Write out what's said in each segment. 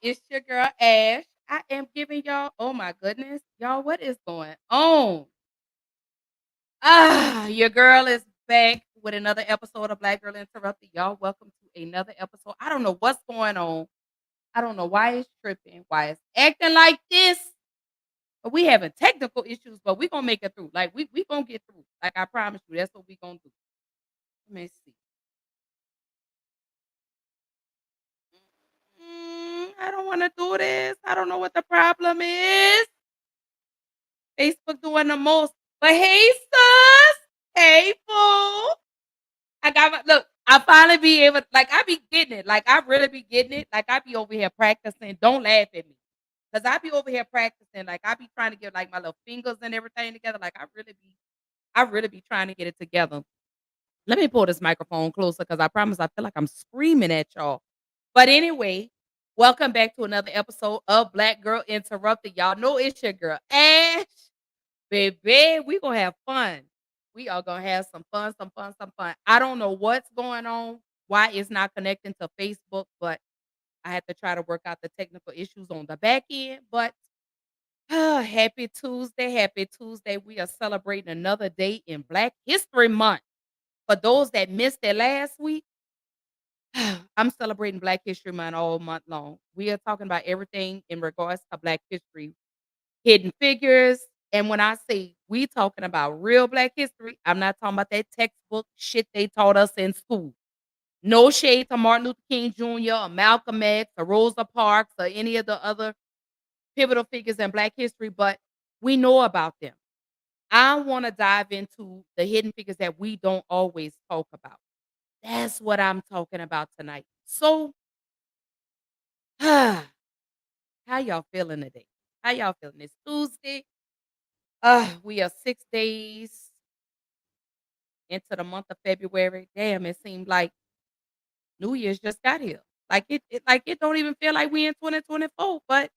It's your girl Ash. I am giving y'all, oh my goodness, y'all, what is going on? Your girl is back with another episode of Black Girl Interrupted. Y'all, welcome to another episode. I don't know what's going on. I don't know why it's tripping, why it's acting like this. But we having technical issues, but we gonna make it through. Like we gonna get through. Like I promise you, that's what we gonna do. Let me see. I don't want to do this. I don't know what the problem is. Facebook doing the most. But hey, sus. Hey, fool. I got my look. I finally be able, like, I be getting it. Like, I really be getting it. Like, I be over here practicing. Don't laugh at me. Because I be over here practicing. Like, I be trying to get like my little fingers and everything together. Like, I really be trying to get it together. Let me pull this microphone closer because I promise I feel like I'm screaming at y'all. But anyway, welcome back to another episode of Black Girl Interrupted. Y'all know it's your girl Ash. Baby, we gonna have fun. We are gonna have some fun, some fun, some fun. I don't know what's going on, why it's not connecting to Facebook, but I had to try to work out the technical issues on the back end. But happy Tuesday, happy Tuesday. We are celebrating another day in Black History Month. For those that missed it last week, I'm celebrating Black History Month all month long. We are talking about everything in regards to Black history, hidden figures. And when I say we talking about real Black history, I'm not talking about that textbook shit they taught us in school. No shade to Martin Luther King Jr. or Malcolm X or Rosa Parks or any of the other pivotal figures in Black history, but we know about them. I want to dive into the hidden figures that we don't always talk about. That's what I'm talking about tonight. So, how y'all feeling today? How y'all feeling? It's Tuesday. We are 6 days into the month of February. Damn, it seemed like New Year's just got here. Like it don't even feel like we in 2024, but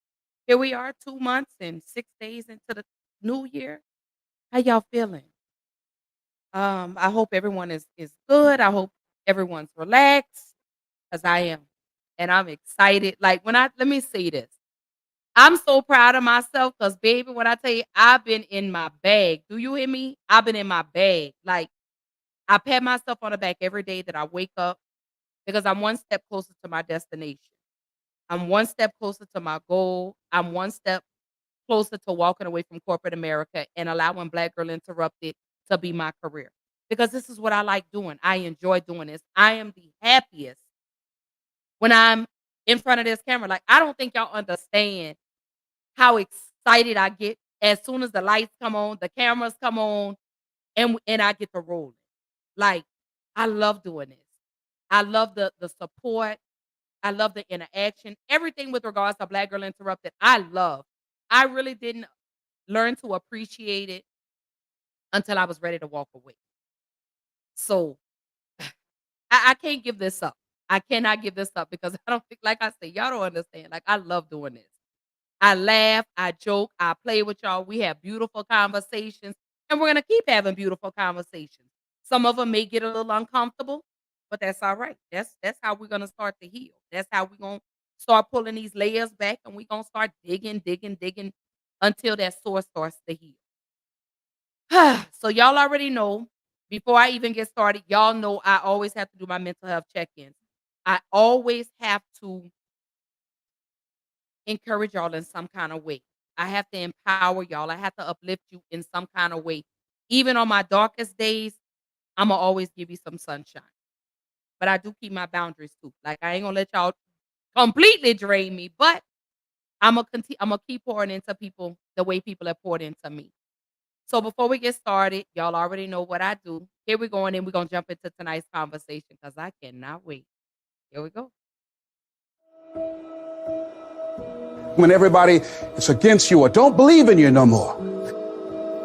here we are 2 months and 6 days into the new year. How y'all feeling? I hope everyone is good. I hope everyone's relaxed because I am. And I'm excited. Like let me say this. I'm so proud of myself because, baby, when I tell you, I've been in my bag. Do you hear me? I've been in my bag. Like, I pat myself on the back every day that I wake up because I'm one step closer to my destination. I'm one step closer to my goal. I'm one step closer to walking away from corporate America and allowing Black Girl Interrupted to be my career. Because this is what I like doing. I enjoy doing this. I am the happiest when I'm in front of this camera. Like, I don't think y'all understand how excited I get as soon as the lights come on, the cameras come on, and I get to roll it. Like, I love doing this. I love the support. I love the interaction. Everything with regards to Black Girl Interrupted, I love. I really didn't learn to appreciate it until I was ready to walk away. So I can't give this up. I cannot give this up because I don't think, like I said, y'all don't understand. Like, I love doing this. I laugh, I joke, I play with y'all. We have beautiful conversations, and we're going to keep having beautiful conversations. Some of them may get a little uncomfortable, but that's all right. That's how we're going to start to heal. That's how we're going to start pulling these layers back, and we're going to start digging, digging, digging until that source starts to heal. So y'all already know, before I even get started, y'all know I always have to do my mental health check-ins. I always have to encourage y'all in some kind of way. I have to empower y'all. I have to uplift you in some kind of way. Even on my darkest days, I'm going to always give you some sunshine. But I do keep my boundaries too. Like, I ain't going to let y'all completely drain me, but I'm going to keep pouring into people the way people have poured into me. So before we get started, y'all already know what I do. Here we go, and then we're going to jump into tonight's conversation because I cannot wait. Here we go. When everybody is against you or don't believe in you no more,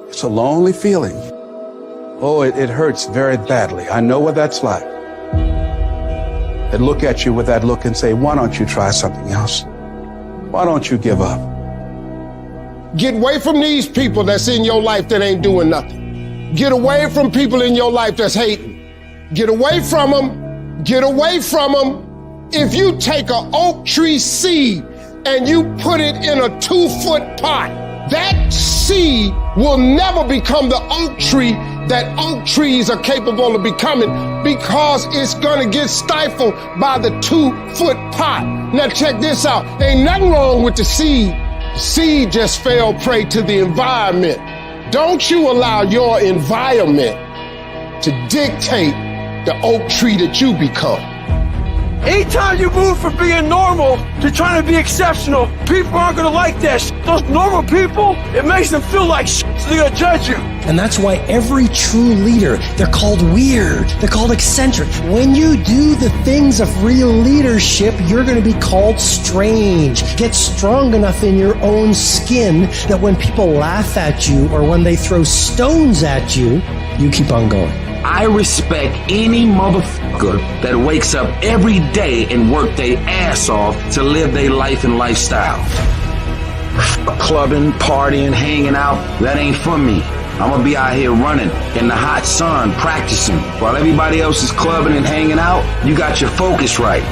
it's a lonely feeling. Oh, it hurts very badly. I know what that's like. They look at you with that look and say, why don't you try something else? Why don't you give up? Get away from these people that's in your life that ain't doing nothing. Get away from people in your life that's hating. Get away from them. Get away from them. If you take an oak tree seed and you put it in a 2-foot pot, that seed will never become the oak tree that oak trees are capable of becoming, because it's gonna get stifled by the 2-foot pot. Now check this out. Ain't nothing wrong with the seed. The seed just fell prey to the environment. Don't you allow your environment to dictate the oak tree that you become. Anytime you move from being normal to trying to be exceptional, people aren't gonna like that shit. Those normal people, it makes them feel like shit, so they're gonna judge you. And that's why every true leader, they're called weird, they're called eccentric. When you do the things of real leadership, you're gonna be called strange. Get strong enough in your own skin that when people laugh at you or when they throw stones at you, you keep on going. I respect any motherfucker that wakes up every day and work their ass off to live their life and lifestyle. Clubbing, partying, hanging out, that ain't for me. I'm gonna be out here running in the hot sun, practicing. While everybody else is clubbing and hanging out, you got your focus right.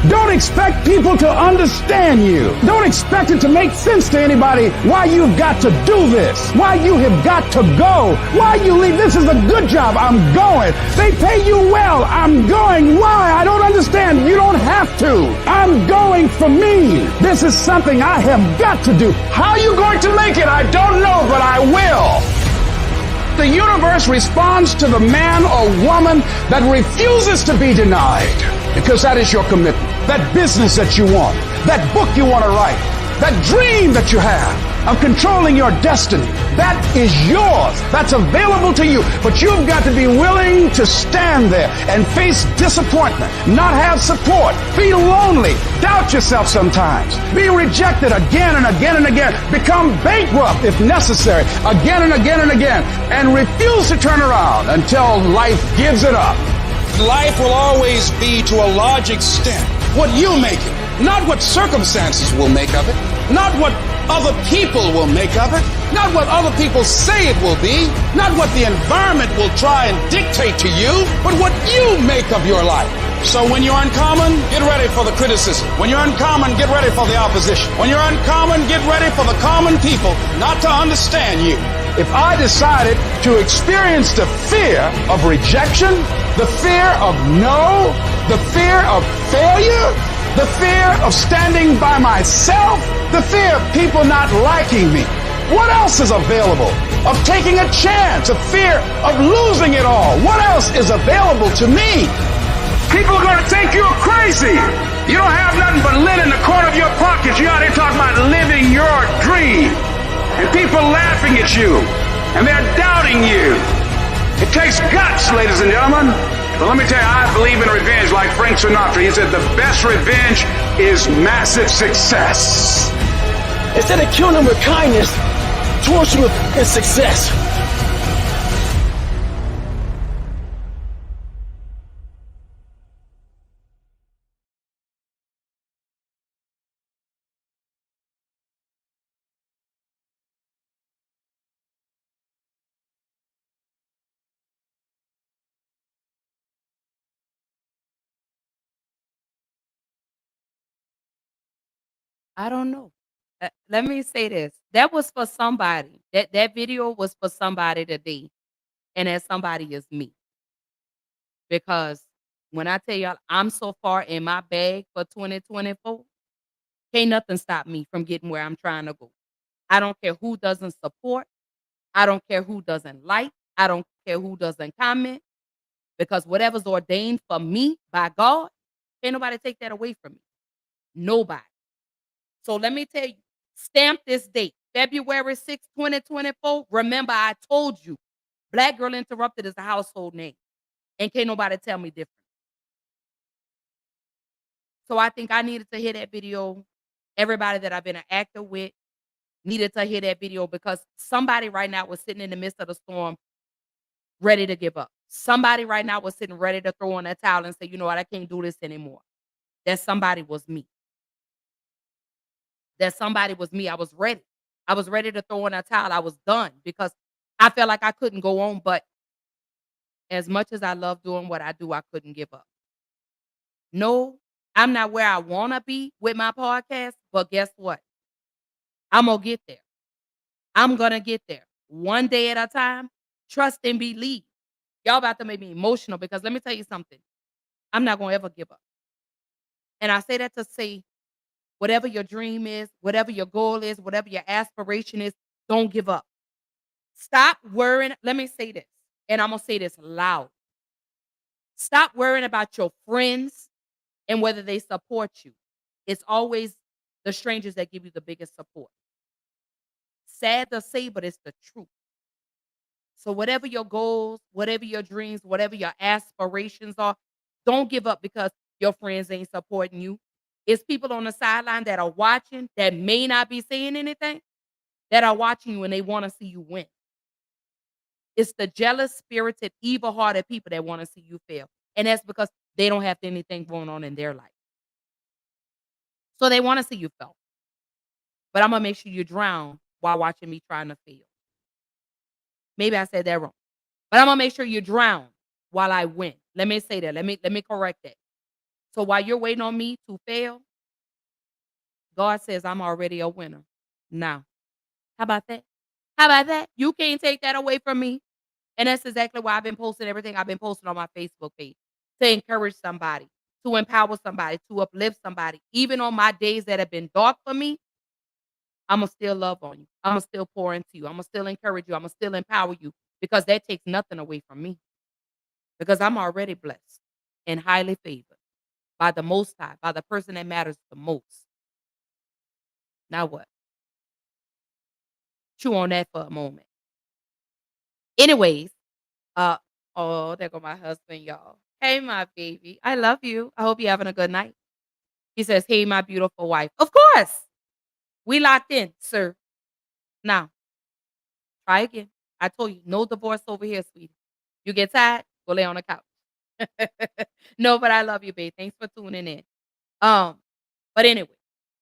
Don't expect people to understand you. Don't expect it to make sense to anybody why you've got to do this, why you have got to go, why you leave. This is a good job. I'm going. They pay you well. I'm going. Why? I don't understand. You don't have to. I'm going for me. This is something I have got to do. How are you going to make it? I don't know, but I will. The universe responds to the man or woman that refuses to be denied, because that is your commitment. That business that you want, that book you want to write, that dream that you have of controlling your destiny, that is yours. That's available to you. But you've got to be willing to stand there and face disappointment, not have support, be lonely, doubt yourself sometimes, be rejected again and again and again, become bankrupt if necessary, again and again and again, and refuse to turn around until life gives it up. Life will always be, to a large extent, what you make it, not what circumstances will make of it, not what other people will make of it, not what other people say it will be, not what the environment will try and dictate to you, but what you make of your life. So when you're uncommon, get ready for the criticism. When you're uncommon, get ready for the opposition. When you're uncommon, get ready for the common people not to understand you. If I decided to experience the fear of rejection, the fear of no, the fear of failure, the fear of standing by myself, the fear of people not liking me, what else is available? Of taking a chance, a fear of losing it all. What else is available to me? People are going to think you're crazy. You don't have nothing but lint in the corner of your pocket. You're out here talking about living your dream. And people laughing at you. And they're doubting you. It takes guts, ladies and gentlemen. But let me tell you, I believe in revenge like Frank Sinatra. He said the best revenge is massive success. Instead of killing them with kindness, torture them with success. I don't know. Let me say this. That was for somebody. That video was for somebody today, and that somebody is me. Because when I tell y'all I'm so far in my bag for 2024, can't nothing stop me from getting where I'm trying to go. I don't care who doesn't support. I don't care who doesn't like. I don't care who doesn't comment. Because whatever's ordained for me by God, can't nobody take that away from me. Nobody. So let me tell you, stamp this date, February 6th, 2024. Remember, I told you, Black Girl Interrupted is a household name. And can't nobody tell me different. So I think I needed to hear that video. Everybody that I've been an actor with needed to hear that video, because somebody right now was sitting in the midst of the storm ready to give up. Somebody right now was sitting ready to throw on that towel and say, you know what, I can't do this anymore. That somebody was me. That somebody was me. I was ready. I was ready to throw in a towel. I was done because I felt like I couldn't go on. But as much as I love doing what I do, I couldn't give up. No, I'm not where I want to be with my podcast, but guess what? I'm going to get there. I'm going to get there one day at a time. Trust and believe. Y'all about to make me emotional because let me tell you something. I'm not going to ever give up. And I say that to say, whatever your dream is, whatever your goal is, whatever your aspiration is, don't give up. Stop worrying. Let me say this, and I'm going to say this loud. Stop worrying about your friends and whether they support you. It's always the strangers that give you the biggest support. Sad to say, but it's the truth. So whatever your goals, whatever your dreams, whatever your aspirations are, don't give up because your friends ain't supporting you. It's people on the sideline that are watching that may not be saying anything that are watching you and they want to see you win. It's the jealous, spirited, evil-hearted people that want to see you fail. And that's because they don't have anything going on in their life. So they want to see you fail. But I'm going to make sure you drown while watching me trying to fail. Maybe I said that wrong. But I'm going to make sure you drown while I win. Let me say that. Let me correct that. So while you're waiting on me to fail, God says I'm already a winner. Now, how about that? How about that? You can't take that away from me. And that's exactly why I've been posting everything I've been posting on my Facebook page to encourage somebody, to empower somebody, to uplift somebody. Even on my days that have been dark for me, I'm going to still love on you. I'm going to still pour into you. I'm going to still encourage you. I'm going to still empower you because that takes nothing away from me. Because I'm already blessed and highly favored by the Most High, by the person that matters the most. Now what? Chew on that for a moment. Anyways, oh, there go my husband, y'all. Hey, my baby. I love you. I hope you're having a good night. He says, hey, my beautiful wife. Of course. We locked in, sir. Now, try again. I told you, no divorce over here, sweetie. You get tired, go lay on the couch. No, but I love you, babe. Thanks for tuning in. But anyway,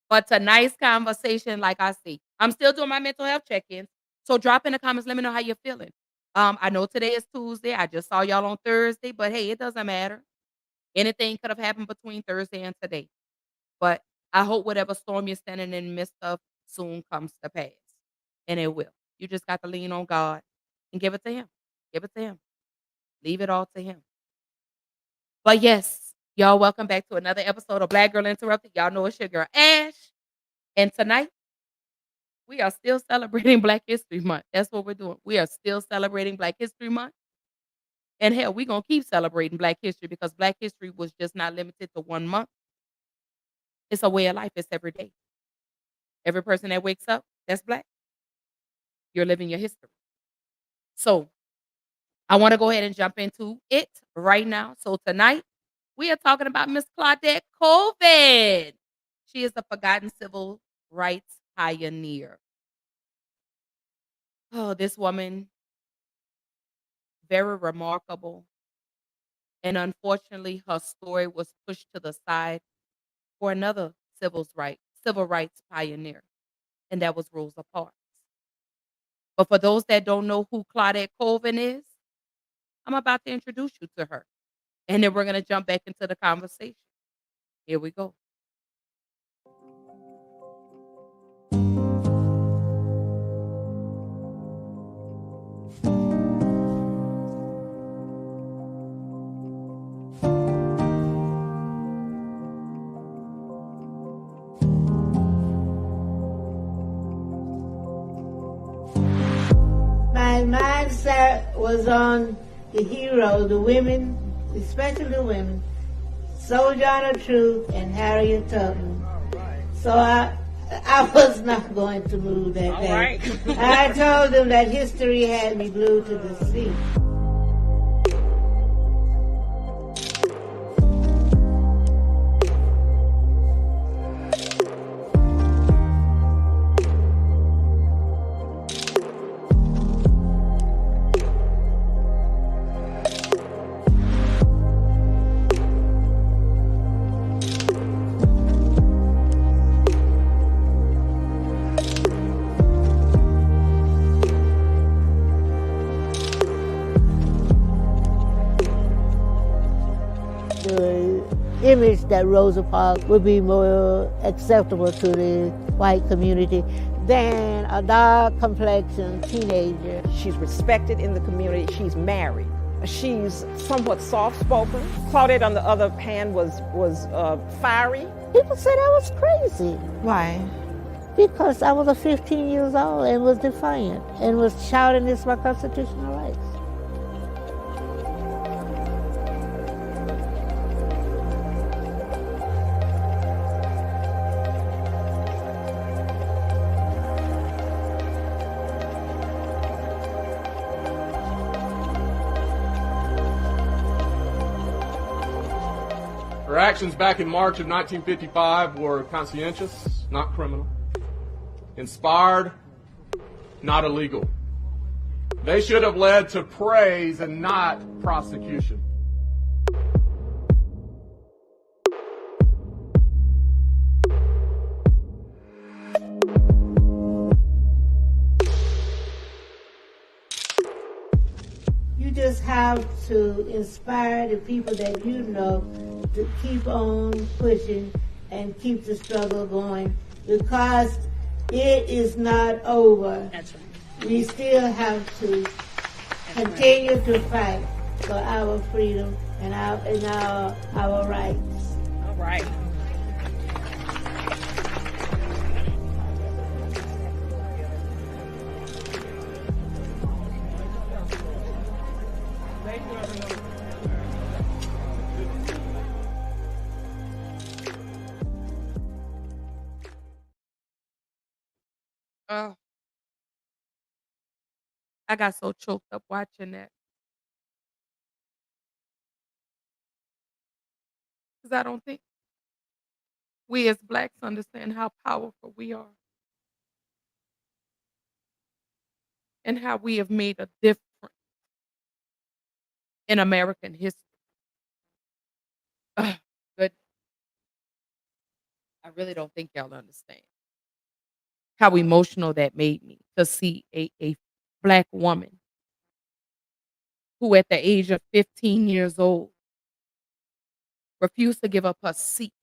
for tonight's conversation, like I say, I'm still doing my mental health check-ins. So drop in the comments, let me know how you're feeling. I know today is Tuesday. I just saw y'all on Thursday, but hey, it doesn't matter. Anything could have happened between Thursday and today. But I hope whatever storm you're standing in the midst of soon comes to pass. And it will. You just got to lean on God and give it to Him. Give it to Him. Leave it all to Him. But yes, y'all, welcome back to another episode of Black Girl Interrupted. Y'all know it's your girl, Ash. And tonight, we are still celebrating Black History Month. That's what we're doing. We are still celebrating Black History Month. And hell, we're going to keep celebrating Black history because Black history was just not limited to 1 month. It's a way of life. It's every day. Every person that wakes up, that's Black. You're living your history. So I want to go ahead and jump into it right now. So tonight, we are talking about Miss Claudette Colvin. She is a forgotten civil rights pioneer. Oh, this woman, very remarkable. And unfortunately, her story was pushed to the side for another civil rights pioneer, and that was Rosa Parks. But for those that don't know who Claudette Colvin is, I'm about to introduce you to her. And then we're going to jump back into the conversation. Here we go. My mindset was on the hero, the women, especially the women, Sojourner Truth and Harriet Tubman. So I was not going to move that day. I told them that history had me glued to the seat. image that Rosa Parks would be more acceptable to the white community than a dark complexion teenager. She's respected in the community. She's married. She's somewhat soft-spoken. Claudette, on the other hand, was fiery. People said I was crazy. Why? Because I was 15 years old and was defiant and was shouting it's my constitutional rights. Her actions back in March of 1955 were conscientious, not criminal. Inspired, not illegal. They should have led to praise and not prosecution. You just have to inspire the people that you know to keep on pushing and keep the struggle going, because it is not over. That's right. We still have to continue to fight for our freedom and our rights. All right. Oh, I got so choked up watching that because I don't think we as Blacks understand how powerful we are and how we have made a difference in American history. Ugh, but I really don't think y'all understand how emotional that made me to see a Black woman who, at the age of 15 years old, refused to give up her seat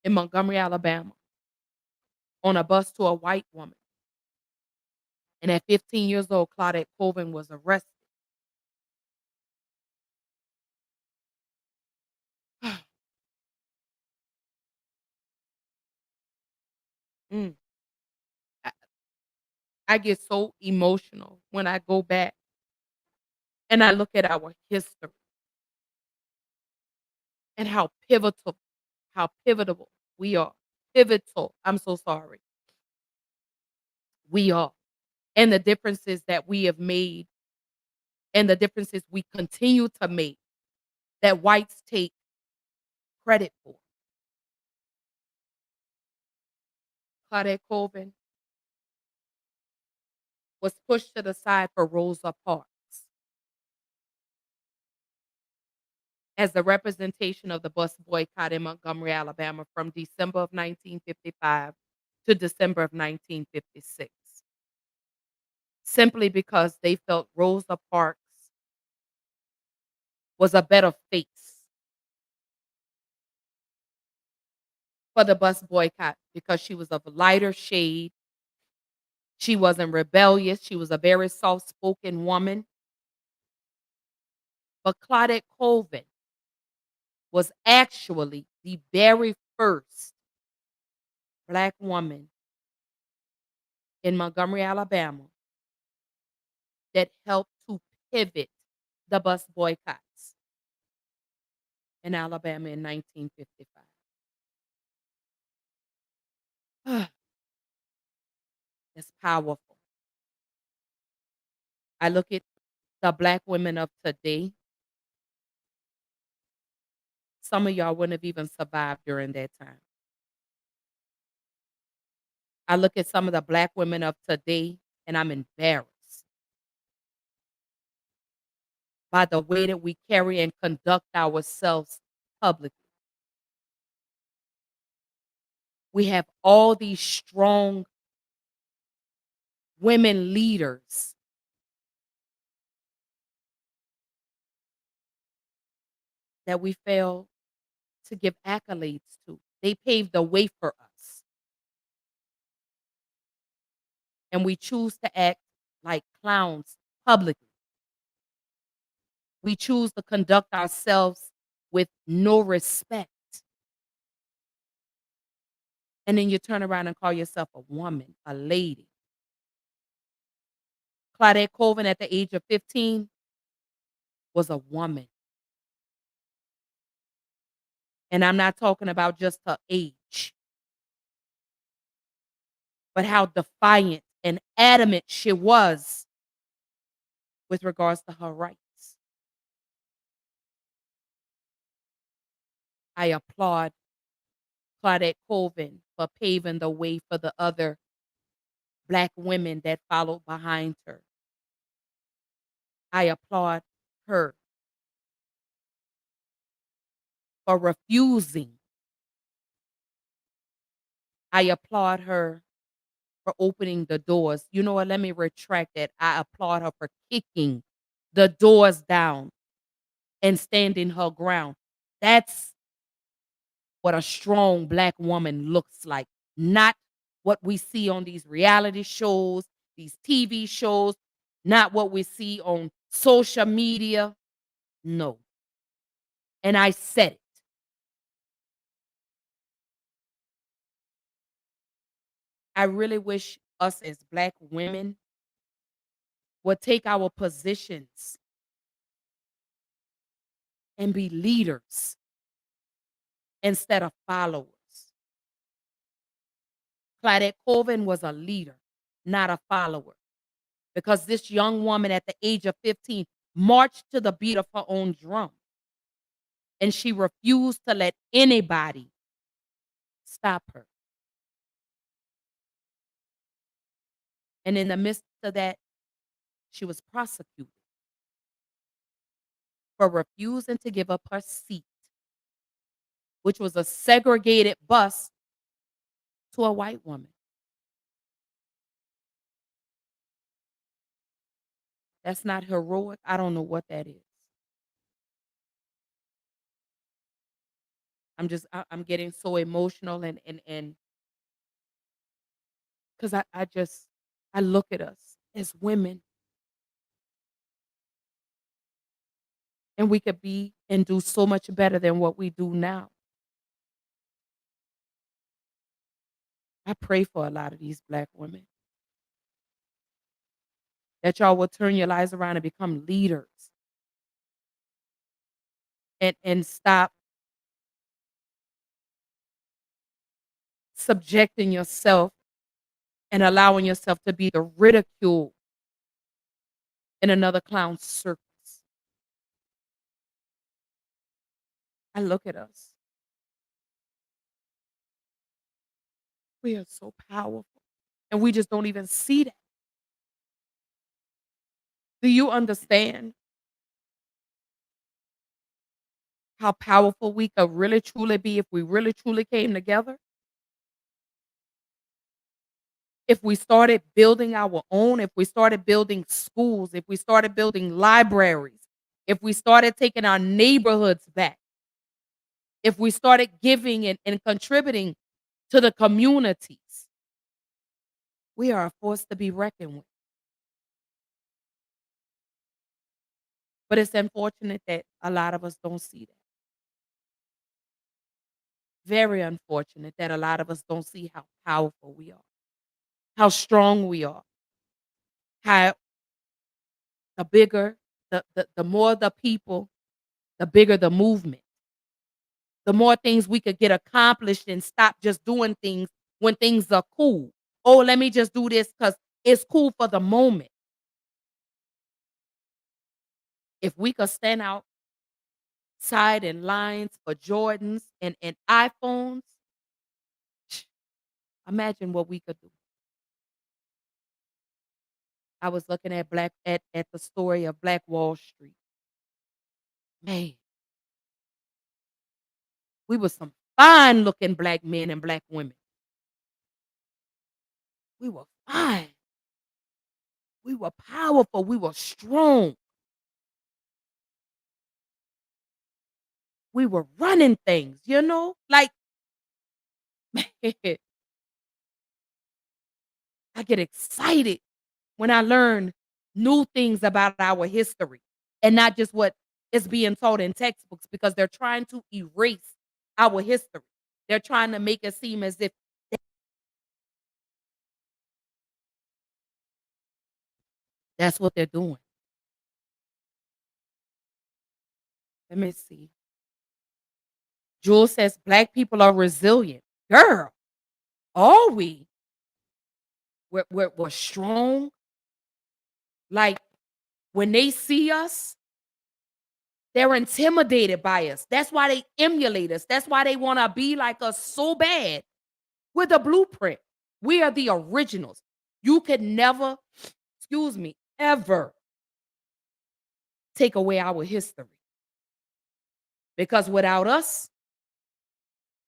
in Montgomery, Alabama, on a bus to a white woman. And at 15 years old, Claudette Colvin was arrested. Mm. I, I get so emotional when I go back and I look at our history and how pivotal we are. Pivotal, I'm so sorry. We are. And the differences that we have made and the differences we continue to make that whites take credit for. Claudette Colvin was pushed to the side for Rosa Parks as the representation of the bus boycott in Montgomery, Alabama from December of 1955 to December of 1956. Simply because they felt Rosa Parks was a better face for the bus boycott because she was of a lighter shade. She wasn't rebellious. She was a very soft-spoken woman. But Claudette Colvin was actually the very first Black woman in Montgomery, Alabama that helped to pivot the bus boycotts in Alabama in 1955. It's powerful. I look at the Black women of today. Some of y'all wouldn't have even survived during that time. I look at some of the Black women of today, and I'm embarrassed by the way that we carry and conduct ourselves publicly. We have all these strong women leaders that we fail to give accolades to. They paved the way for us. And we choose to act like clowns publicly. We choose to conduct ourselves with no respect. And then you turn around and call yourself a woman, a lady. Claudette Colvin at the age of 15 was a woman. And I'm not talking about just her age, but how defiant and adamant she was with regards to her rights. I applaud Claudette Colvin for paving the way for the other Black women that followed behind her. I applaud her for refusing. I applaud her for opening the doors. You know what? Let me retract that. I applaud her for kicking the doors down and standing her ground. That's what a strong Black woman looks like, not what we see on these reality shows, these TV shows, not what we see on social media. No. And I said it. I really wish us as Black women would take our positions and be leaders instead of followers. Claudette Colvin was a leader, not a follower, because this young woman at the age of 15 marched to the beat of her own drum, and she refused to let anybody stop her. And in the midst of that, she was prosecuted for refusing to give up her seat, which was a segregated bus, to a white woman. That's not heroic. I don't know what that is. I'm getting so emotional and because I look at us as women and we could be and do so much better than what we do now. I pray for a lot of these Black women that y'all will turn your lives around and become leaders and stop subjecting yourself and allowing yourself to be the ridicule in another clown's circus. I look at us. We are so powerful, and we just don't even see that. Do you understand how powerful we could really truly be if we really truly came together? If we started building our own, if we started building schools, if we started building libraries, if we started taking our neighborhoods back, if we started giving and contributing to the communities, we are a force to be reckoned with. But it's unfortunate that a lot of us don't see that. Very unfortunate that a lot of us don't see how powerful we are, how strong we are, how the bigger, the more the people, the bigger the movement. The more things we could get accomplished and stop just doing things when things are cool. Oh, let me just do this because it's cool for the moment. If we could stand outside in lines for Jordans and iPhones, imagine what we could do. I was looking at at the story of Black Wall Street. Man, we were some fine looking Black men and Black women. We were fine. We were powerful. We were strong. we were running things, Like, I get excited when I learn new things about our history and not just what is being taught in textbooks because they're trying to erase our history. They're trying to make it seem as if that's what they're doing. Let me see. Jules says Black people are resilient. Girl, are we? We're strong. Like, when they see us, they're intimidated by us. That's why they emulate us. That's why they want to be like us so bad. We're the blueprint. We are the originals. You could never, ever take away our history. Because without us,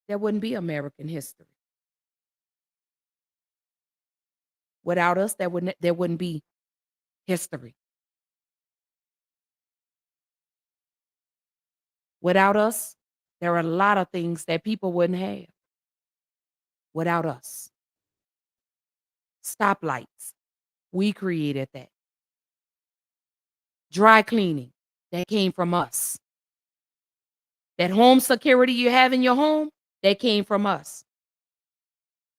there wouldn't be American history. Without us, there wouldn't be history. Without us, there are a lot of things that people wouldn't have. Without us. Stoplights. We created that. Dry cleaning. That came from us. That home security you have in your home, that came from us.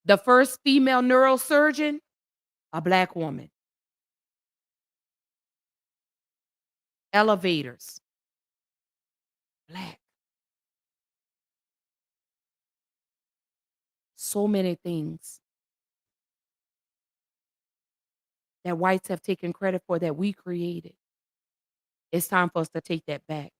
The first female neurosurgeon, a Black woman. Elevators, Black. So many things that whites have taken credit for that we created. It's time for us to take that back.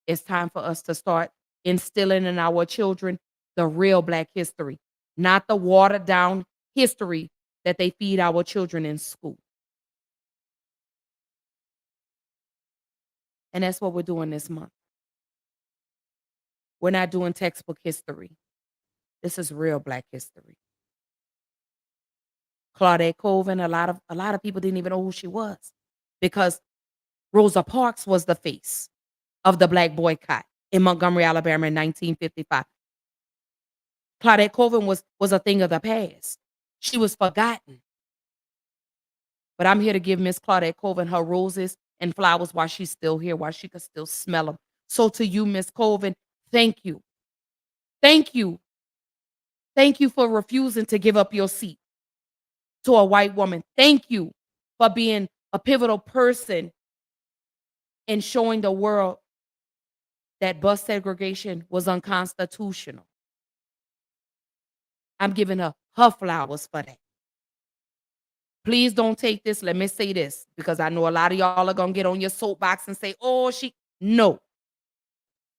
It's time for us to start instilling in our children the real Black history, not the watered down history that they feed our children in school. And that's what we're doing this month. We're not doing textbook history. This is real Black history. Claudette Colvin, a lot of people didn't even know who she was because Rosa Parks was the face of the Black boycott in Montgomery, Alabama in 1955. Claudette Colvin was a thing of the past. She was forgotten. But I'm here to give Miss Claudette Colvin her roses and flowers while she's still here, while she could still smell them. So to you, Miss Colvin, thank you. Thank you. Thank you for refusing to give up your seat to a white woman. Thank you for being a pivotal person in showing the world that bus segregation was unconstitutional. I'm giving her flowers for that. Please don't take this. Let me say this, because I know a lot of y'all are going to get on your soapbox and say, oh, no.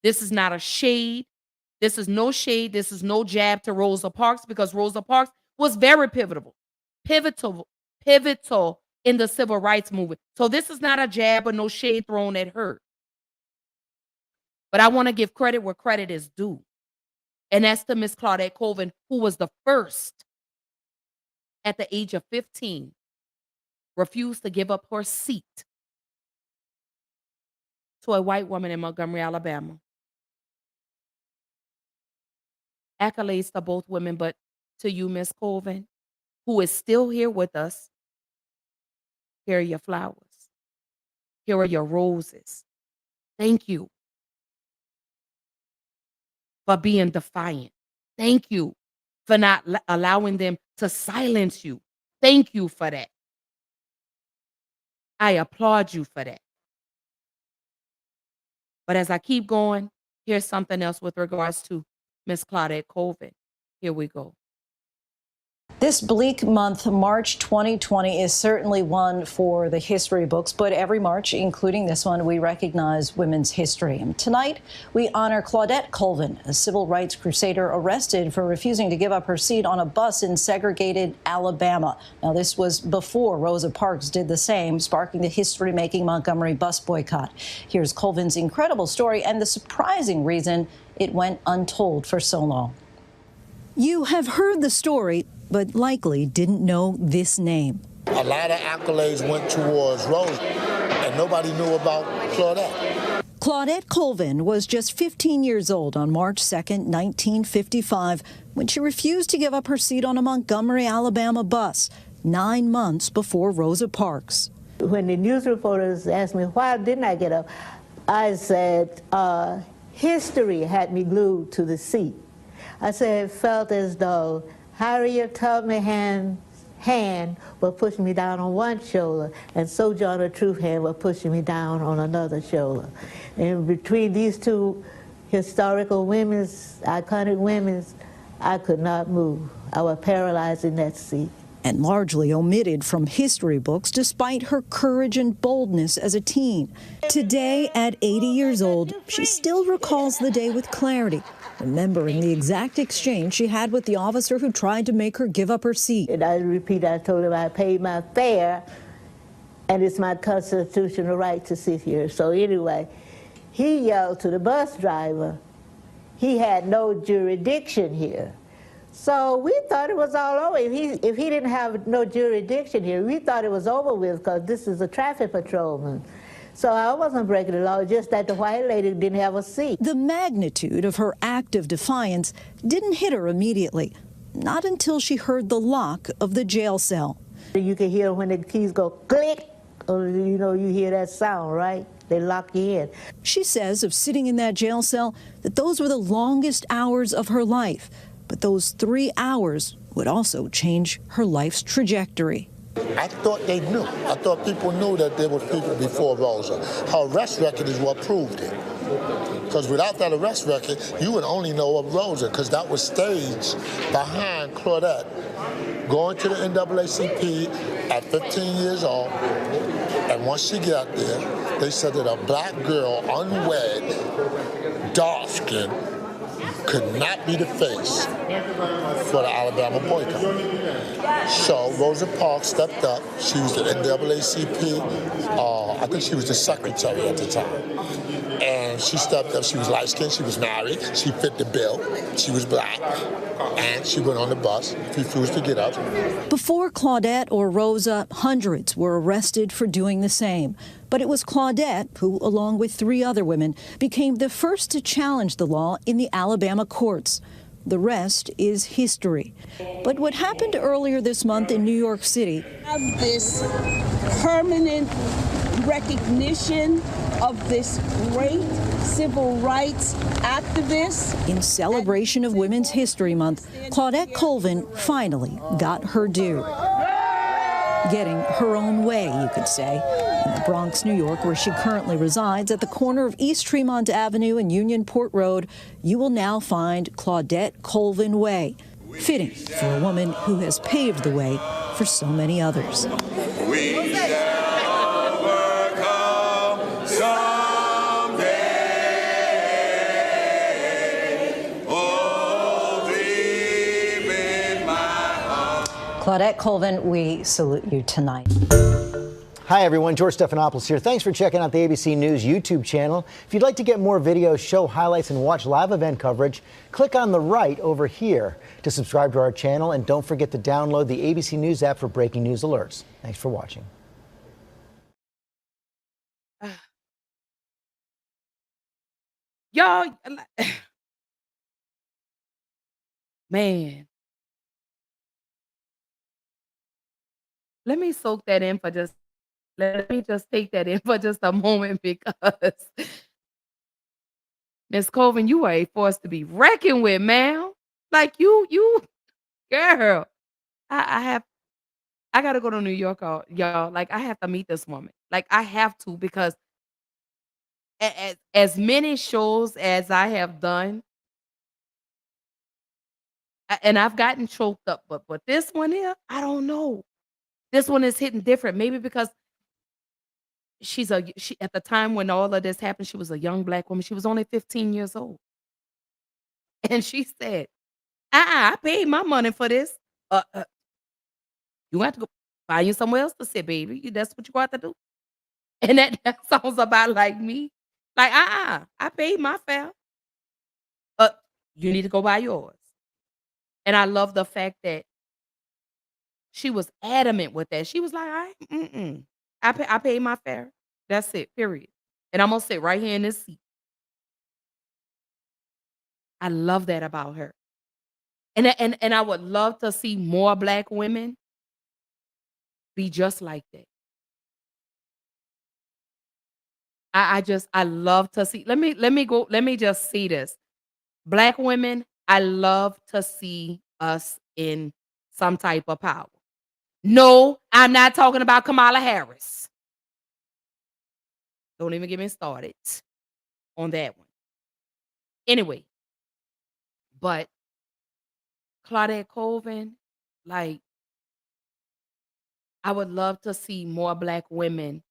This is not a shade. This is no shade. This is no jab to Rosa Parks, because Rosa Parks was very pivotal in the civil rights movement. So this is not a jab or no shade thrown at her. But I want to give credit where credit is due. And that's to Miss Claudette Colvin, who was the first at the age of 15, refused to give up her seat to a white woman in Montgomery, Alabama. Accolades to both women, but to you, Miss Colvin, who is still here with us, here are your flowers. Here are your roses. Thank you for being defiant. Thank you for not allowing them to silence you. Thank you for that. I applaud you for that. But as I keep going, here's something else with regards to Miss Claudette Colvin. Here we go. This bleak month, March 2020, is certainly one for the history books, but every March, including this one, we recognize women's history. And tonight, we honor Claudette Colvin, a civil rights crusader arrested for refusing to give up her seat on a bus in segregated Alabama. Now, this was before Rosa Parks did the same, sparking the history-making Montgomery bus boycott. Here's Colvin's incredible story and the surprising reason it went untold for so long. You have heard the story, but likely didn't know this name. A lot of accolades went towards Rosa, and nobody knew about Claudette. Claudette Colvin was just 15 years old on March 2nd, 1955, when she refused to give up her seat on a Montgomery, Alabama bus 9 months before Rosa Parks. When the news reporters asked me why didn't I get up, I said, history had me glued to the seat. I said it felt as though Harriet Tubman's hand was pushing me down on one shoulder, and Sojourner Truth's hand was pushing me down on another shoulder. And between these two historical women's, iconic women's, I could not move. I was paralyzed in that seat. And largely omitted from history books despite her courage and boldness as a teen. Today, at 80 years old, she still recalls the day with clarity, remembering the exact exchange she had with the officer who tried to make her give up her seat. And I repeat, I told him I paid my fare, and it's my constitutional right to sit here. So anyway, he yelled to the bus driver, he had no jurisdiction here. So we thought it was all over. If he didn't have no jurisdiction here, we thought it was over with because this is a traffic patrolman. So I wasn't breaking the law, just that the white lady didn't have a seat. The magnitude of her act of defiance didn't hit her immediately, not until she heard the lock of the jail cell. You can hear when the keys go click, or you hear that sound, right? They lock you in. She says of sitting in that jail cell that those were the longest hours of her life. But those 3 hours would also change her life's trajectory. I thought they knew. I thought people knew that there were people before Rosa. Her arrest record is what proved it. Because without that arrest record, you would only know of Rosa, because that was staged behind Claudette. Going to the NAACP at 15 years old, and once she got there, they said that a black girl, unwed, dark-skinned, could not be the face for the Alabama boycott. So Rosa Parks stepped up. She was the NAACP, I think she was the secretary at the time. And she stepped up. She was light-skinned, she was married, she fit the bill, she was black, and she went on the bus, refused to get up. Before Claudette or Rosa, hundreds were arrested for doing the same. But it was Claudette who, along with 3 other women, became the first to challenge the law in the Alabama courts. The rest is history. But what happened earlier this month in New York City have this permanent recognition of this great civil rights activist. In celebration of Women's History Month, Claudette Colvin finally got her due. Getting her own way, you could say. In the Bronx, New York, where she currently resides, at the corner of East Tremont Avenue and Unionport Road, you will now find Claudette Colvin Way. Fitting for a woman who has paved the way for so many others. We shall overcome someday. Oh, deep in my heart. Claudette Colvin, we salute you tonight. Hi, everyone. George Stephanopoulos here. Thanks for checking out the ABC News YouTube channel. If you'd like to get more videos, show highlights, and watch live event coverage, click on the right over here to subscribe to our channel. And don't forget to download the ABC News app for breaking news alerts. Thanks for watching. Y'all, man. Let me soak that in for just Let me just take that in for just a moment because Miss Colvin, you are a force to be reckoned with, ma'am. Like you, girl. I gotta go to New York, y'all. Like I have to meet this woman. Like I have to because as many shows as I have done, and I've gotten choked up, but this one here, I don't know. This one is hitting different. Maybe because she at the time when all of this happened, she was a young black woman. She was only 15 years old. And she said, I paid my money for this. You have to go find you somewhere else to sit, baby. That's what you got to do. And that sounds about like me. Like, I paid my fare. You need to go buy yours. And I love the fact that she was adamant with that. She was like, I paid my fare. That's it, period. And I'm gonna sit right here in this seat. I love that about her. And I would love to see more black women be just like that. I love to see. Let me just see this. Black women, I love to see us in some type of power. No, I'm not talking about Kamala Harris. Don't even get me started on that one. Anyway, but Claudette Colvin, like, I would love to see more black women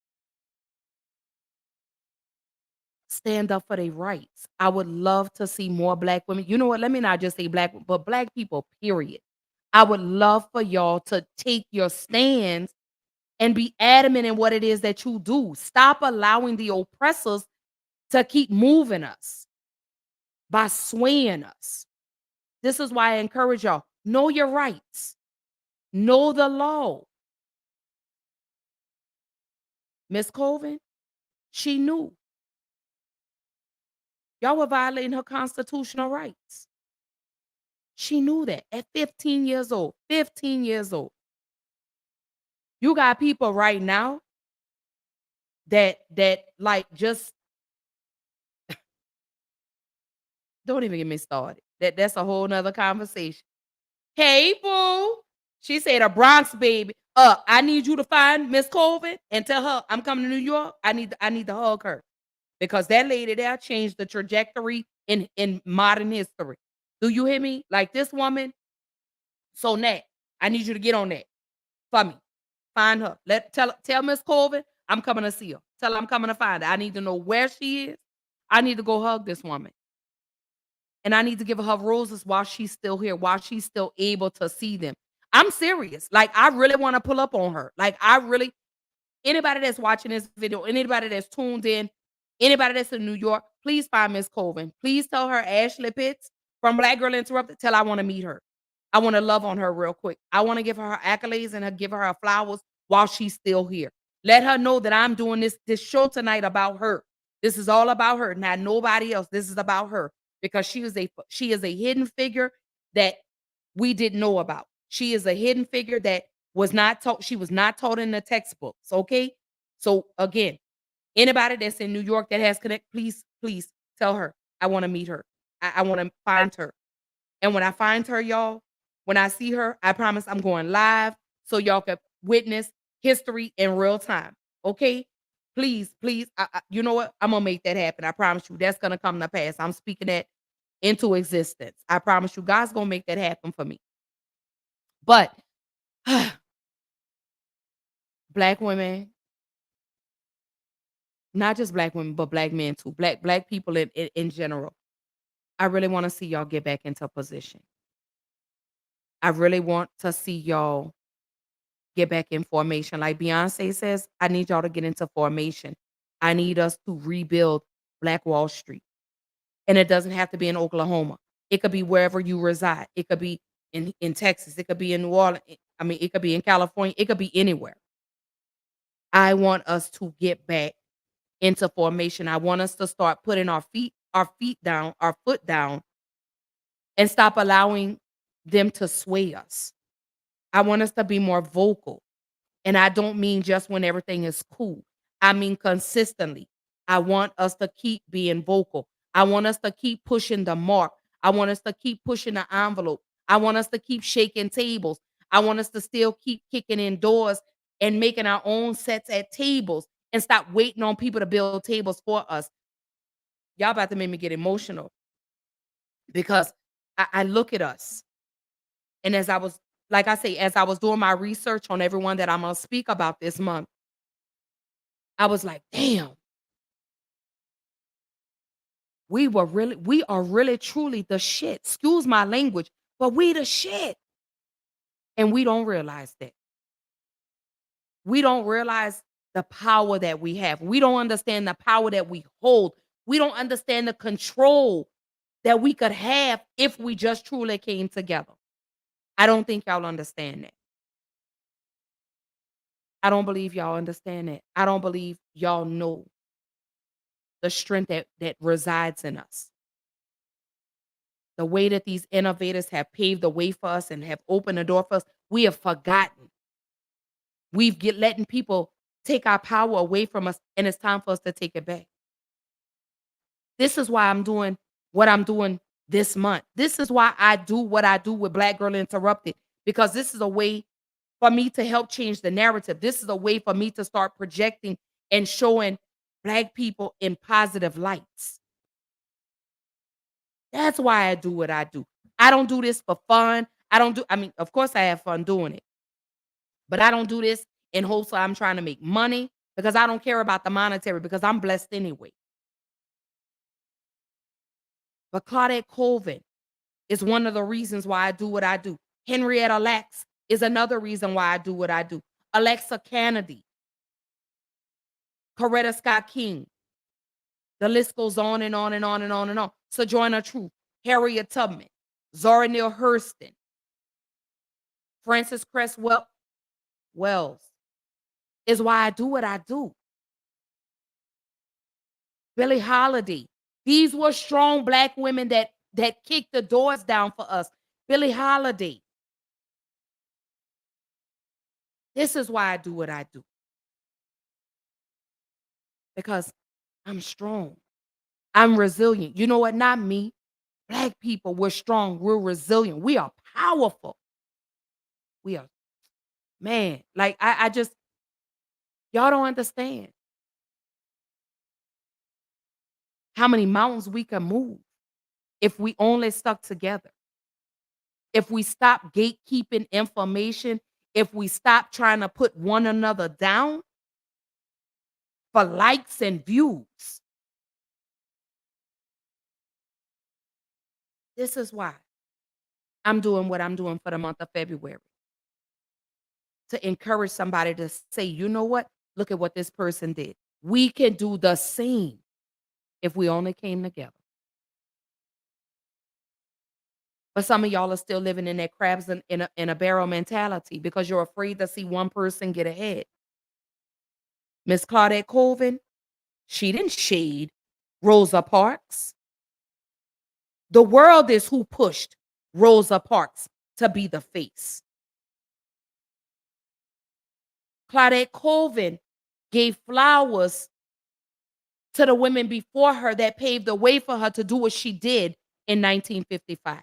stand up for their rights. I would love to see more black women. You know what? Let me not just say black, but black people, period. I would love for y'all to take your stands and be adamant in what it is that you do. Stop allowing the oppressors to keep moving us by swaying us. This is why I encourage y'all, know your rights. Know the law. Miss Colvin, she knew. Y'all were violating her constitutional rights. She knew that at 15 years old. 15 years old. You got people right now that like just don't even get me started. That's a whole nother conversation. Hey, boo. She said a Bronx baby. I need you to find Miss Colvin and tell her I'm coming to New York. I need to hug her. Because that lady there changed the trajectory in modern history. Do you hear me? Like this woman. So Nat, I need you to get on that for me. Find her. Tell Miss Colvin I'm coming to see her. Tell her I'm coming to find her. I need to know where she is. I need to go hug this woman. And I need to give her roses while she's still here, while she's still able to see them. I'm serious. Like, I really want to pull up on her. Like, anybody that's watching this video, anybody that's tuned in, anybody that's in New York, please find Miss Colvin. Please tell her Ashley Pitts from Black Girl Interrupted. Tell her I want to meet her. I want to love on her real quick. I want to give her accolades and give her flowers while she's still here. Let her know that I'm doing this show tonight about her. This is all about her, not nobody else. This is about her because she is a hidden figure that we didn't know about. She is a hidden figure that was not taught. She was not taught in the textbooks. Okay. So again, anybody that's in New York that has connect, please tell her I want to meet her. I want to find her. And when I find her, y'all, when I see her, I promise I'm going live so y'all can witness history in real time. Okay? Please, you know what? I'm gonna make that happen. I promise you that's gonna come to pass. I'm speaking that into existence. I promise you, God's gonna make that happen for me. But black women, not just black women, but black men too. Black people in general. I really want to see y'all get back into position. I really want to see y'all get back in formation. Like Beyonce says, I need y'all to get into formation. I need us to rebuild Black Wall Street. And it doesn't have to be in Oklahoma. It could be wherever you reside. It could be in Texas. It could be in New Orleans. I mean, it could be in California. It could be anywhere. I want us to get back into formation. I want us to start putting our feet down, our foot down, and stop allowing them to sway us. I want us to be more vocal. And I don't mean just when everything is cool. I mean consistently. I want us to keep being vocal. I want us to keep pushing the mark. I want us to keep pushing the envelope. I want us to keep shaking tables. I want us to still keep kicking in doors and making our own sets at tables and stop waiting on people to build tables for us. Y'all about to make me get emotional because I look at us. And as I was, like I say, as I was doing my research on everyone that I'm going to speak about this month, I was like, damn, we are really truly the shit. Excuse my language, but we the shit. And we don't realize that. We don't realize the power that we have. We don't understand the power that we hold. We don't understand the control that we could have if we just truly came together. I don't think y'all understand that. I don't believe y'all understand that. I don't believe y'all know the strength that resides in us. The way that these innovators have paved the way for us and have opened the door for us, we have forgotten. We've letting people take our power away from us, and it's time for us to take it back. This is why I'm doing what I'm doing this month. This is why I do what I do with Black Girl Interrupted, because this is a way for me to help change the narrative. This is a way for me to start projecting and showing Black people in positive lights. That's why I do what I do. I don't do this for fun. I mean, of course I have fun doing it, but I don't do this in hopes I'm trying to make money, because I don't care about the monetary, because I'm blessed anyway. But Claudette Colvin is one of the reasons why I do what I do. Henrietta Lacks is another reason why I do what I do. Alexa Kennedy, Coretta Scott King. The list goes on and on and on and on and on. Sojourner Truth, Harriet Tubman, Zora Neale Hurston, Frances Cress Wells is why I do what I do. Billie Holiday. These were strong Black women that kicked the doors down for us. Billie Holiday. This is why I do what I do. Because I'm strong. I'm resilient. You know what? Not me. Black people, we're strong. We're resilient. We are powerful. We are, man, like I just, y'all don't understand how many mountains we can move if we only stuck together. If we stop gatekeeping information, if we stop trying to put one another down for likes and views. This is why I'm doing what I'm doing for the month of February. To encourage somebody to say, you know what? Look at what this person did. We can do the same if we only came together. But some of y'all are still living in that crabs in a barrel mentality because you're afraid to see one person get ahead. Miss Claudette Colvin, she didn't shade Rosa Parks. The world is who pushed Rosa Parks to be the face. Claudette Colvin gave flowers to the women before her that paved the way for her to do what she did in 1955.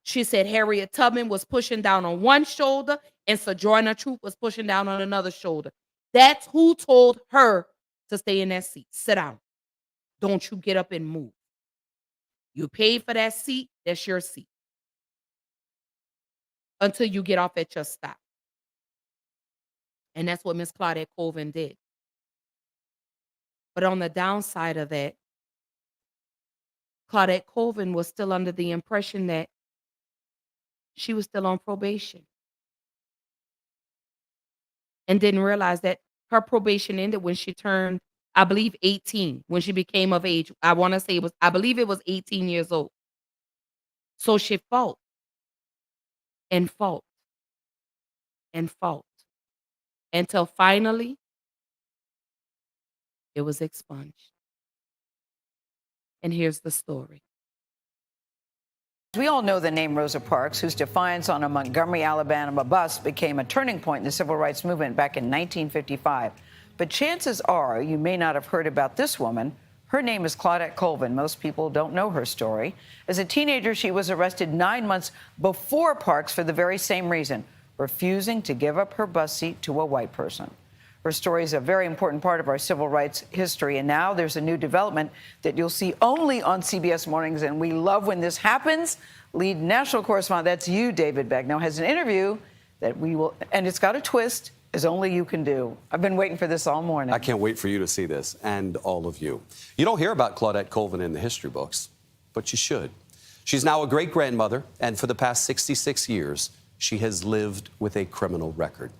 She said Harriet Tubman was pushing down on one shoulder and Sojourner Truth was pushing down on another shoulder. That's who told her to stay in that seat. Sit down. Don't you get up and move. You paid for that seat, that's your seat. Until you get off at your stop. And that's what Miss Claudette Colvin did. But on the downside of that, Claudette Colvin was still under the impression that she was still on probation. And didn't realize that her probation ended when she turned, I believe, 18, when she became of age. I believe it was 18 years old. So she fought and fought and fought until finally it was expunged. And here's the story. We all know the name Rosa Parks, whose defiance on a Montgomery, Alabama bus became a turning point in the civil rights movement back in 1955. But chances are you may not have heard about this woman. Her name is Claudette Colvin. Most people don't know her story. As a teenager, she was arrested 9 months before Parks for the very same reason, refusing to give up her bus seat to a white person. Her story is a very important part of our civil rights history, and now there's a new development that you'll see only on CBS Mornings, and we love when this happens. Lead national correspondent, that's you, David Begnaud, has an interview that we will, and it's got a twist, as only you can do. I've been waiting for this all morning. I can't wait for you to see this, and all of you. You don't hear about Claudette Colvin in the history books, but you should. She's now a great-grandmother, and for the past 66 years, she has lived with a criminal record.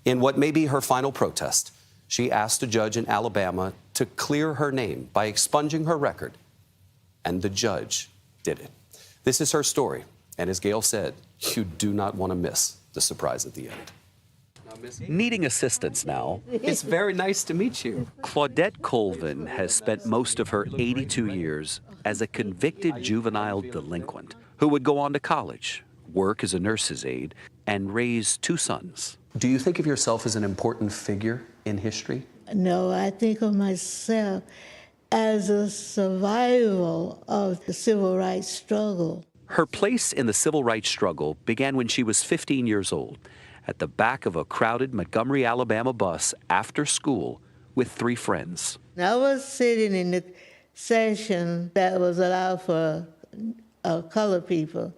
In what may be her final protest, she asked a judge in Alabama to clear her name by expunging her record, and the judge did it. This is her story, and as Gail said, you do not want to miss the surprise at the end. needing assistance now. It's very nice to meet you. Claudette Colvin has spent most of her 82 years as a convicted juvenile delinquent who would go on to college, work as a nurse's aide, and raise 2 sons. Do you think of yourself as an important figure in history? No, I think of myself as a survival of the civil rights struggle. Her place in the civil rights struggle began when she was 15 years old, at the back of a crowded Montgomery, Alabama bus after school with 3 friends. I was sitting in the section that was allowed for colored people,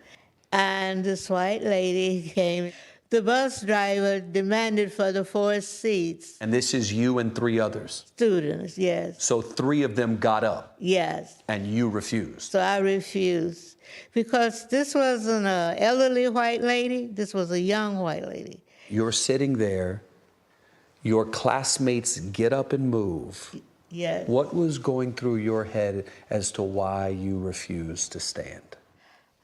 and this white lady came. The bus driver demanded for the 4 seats. And this is you and 3 others? Students, yes. So 3 of them got up? Yes. And you refused? So I refused. Because this wasn't an elderly white lady, this was a young white lady. You're sitting there, your classmates get up and move. Yes. What was going through your head as to why you refused to stand?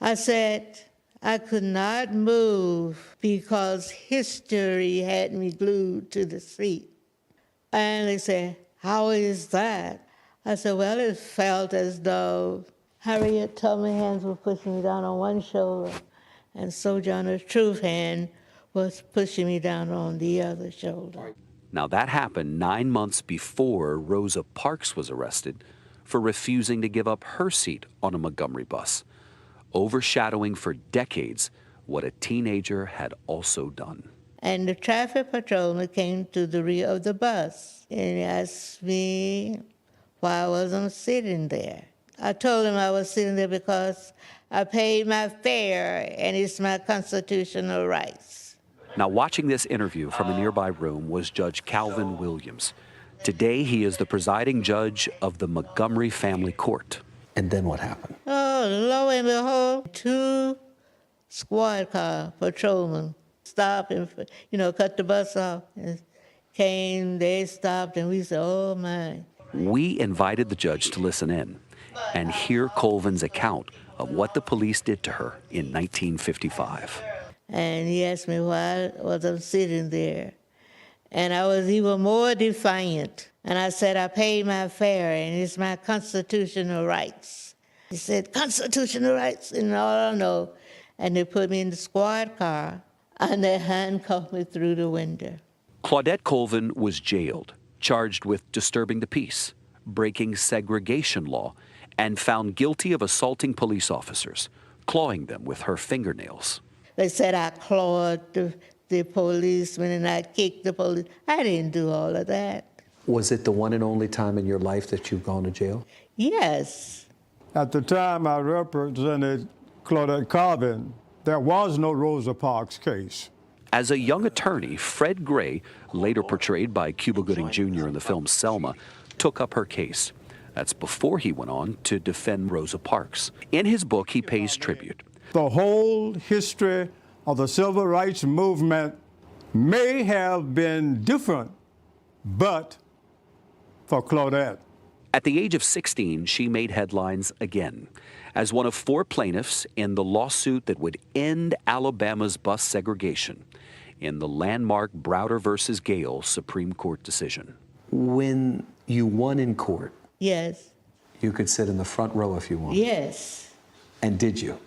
I said I could not move because history had me glued to the seat. And they said, how is that? I said, well, it felt as though Harriet Tubman hands were pushing me down on one shoulder, and Sojourner Truth's hand was pushing me down on the other shoulder. Now, that happened 9 months before Rosa Parks was arrested for refusing to give up her seat on a Montgomery bus, overshadowing for decades what a teenager had also done. And the traffic patrolman came to the rear of the bus and asked me why I wasn't sitting there. I told him I was sitting there because I paid my fare and it's my constitutional rights. Now, watching this interview from a nearby room was Judge Calvin Williams. Today, he is the presiding judge of the Montgomery Family Court. And then what happened? Oh, lo and behold, 2 squad car patrolmen stopped and, cut the bus off. And they stopped, and we said, oh, my. We invited the judge to listen in and hear Colvin's account of what the police did to her in 1955. And he asked me why I wasn't sitting there. And I was even more defiant. And I said, I paid my fare, and it's my constitutional rights. He said, constitutional rights? And all I know. And they put me in the squad car, and they handcuffed me through the window. Claudette Colvin was jailed, charged with disturbing the peace, breaking segregation law, and found guilty of assaulting police officers, clawing them with her fingernails. They said I clawed the policeman and I kicked the police. I didn't do all of that. Was it the one and only time in your life that you've gone to jail? Yes. At the time I represented Claudette Colvin, there was no Rosa Parks case. As a young attorney, Fred Gray, later portrayed by Cuba Gooding Jr. in the film Selma, took up her case. That's before he went on to defend Rosa Parks. In his book, he pays tribute. The whole history of the civil rights movement may have been different, but for Claudette. At the age of 16, she made headlines again as one of 4 plaintiffs in the lawsuit that would end Alabama's bus segregation in the landmark Browder versus Gale Supreme Court decision. When you won in court, yes, you could sit in the front row if you wanted. Yes. And did you?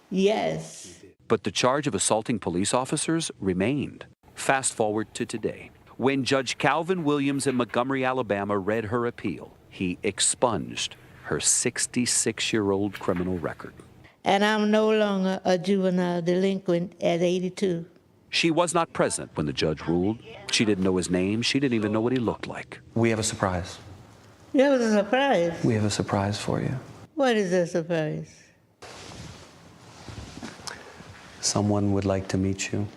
Yes. But the charge of assaulting police officers remained. Fast forward to today. When Judge Calvin Williams in Montgomery, Alabama read her appeal, he expunged her 66-year-old criminal record. And I'm no longer a juvenile delinquent at 82. She was not present when the judge ruled. She didn't know his name. She didn't even know what he looked like. We have a surprise. That was a surprise. We have a surprise for you. What is a surprise? Someone would like to meet you.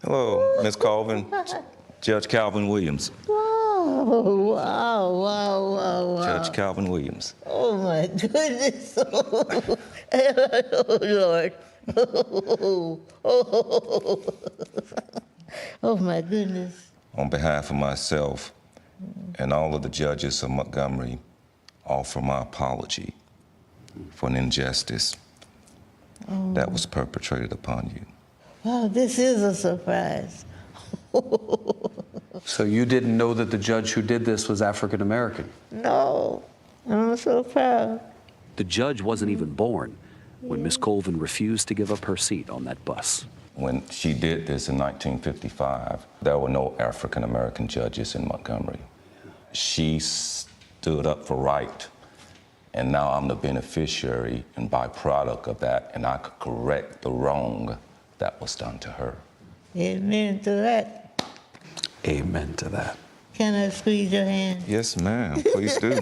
Hello, Ms. Colvin. Judge Calvin Williams. Wow, wow, wow, wow. Judge Calvin Williams. Oh, my goodness. Oh, Lord. Oh, my goodness. On behalf of myself and all of the judges of Montgomery, offer my apology for an injustice that was perpetrated upon you. Oh, this is a surprise. So you didn't know that the judge who did this was African American? No, I'm so proud. The judge wasn't even born when Miss Colvin refused to give up her seat on that bus. When she did this in 1955, there were no African American judges in Montgomery. She stood up for right, and now I'm the beneficiary and byproduct of that, and I could correct the wrong that was done to her. Amen to that. Amen to that. Can I squeeze your hand? Yes, ma'am. Please do.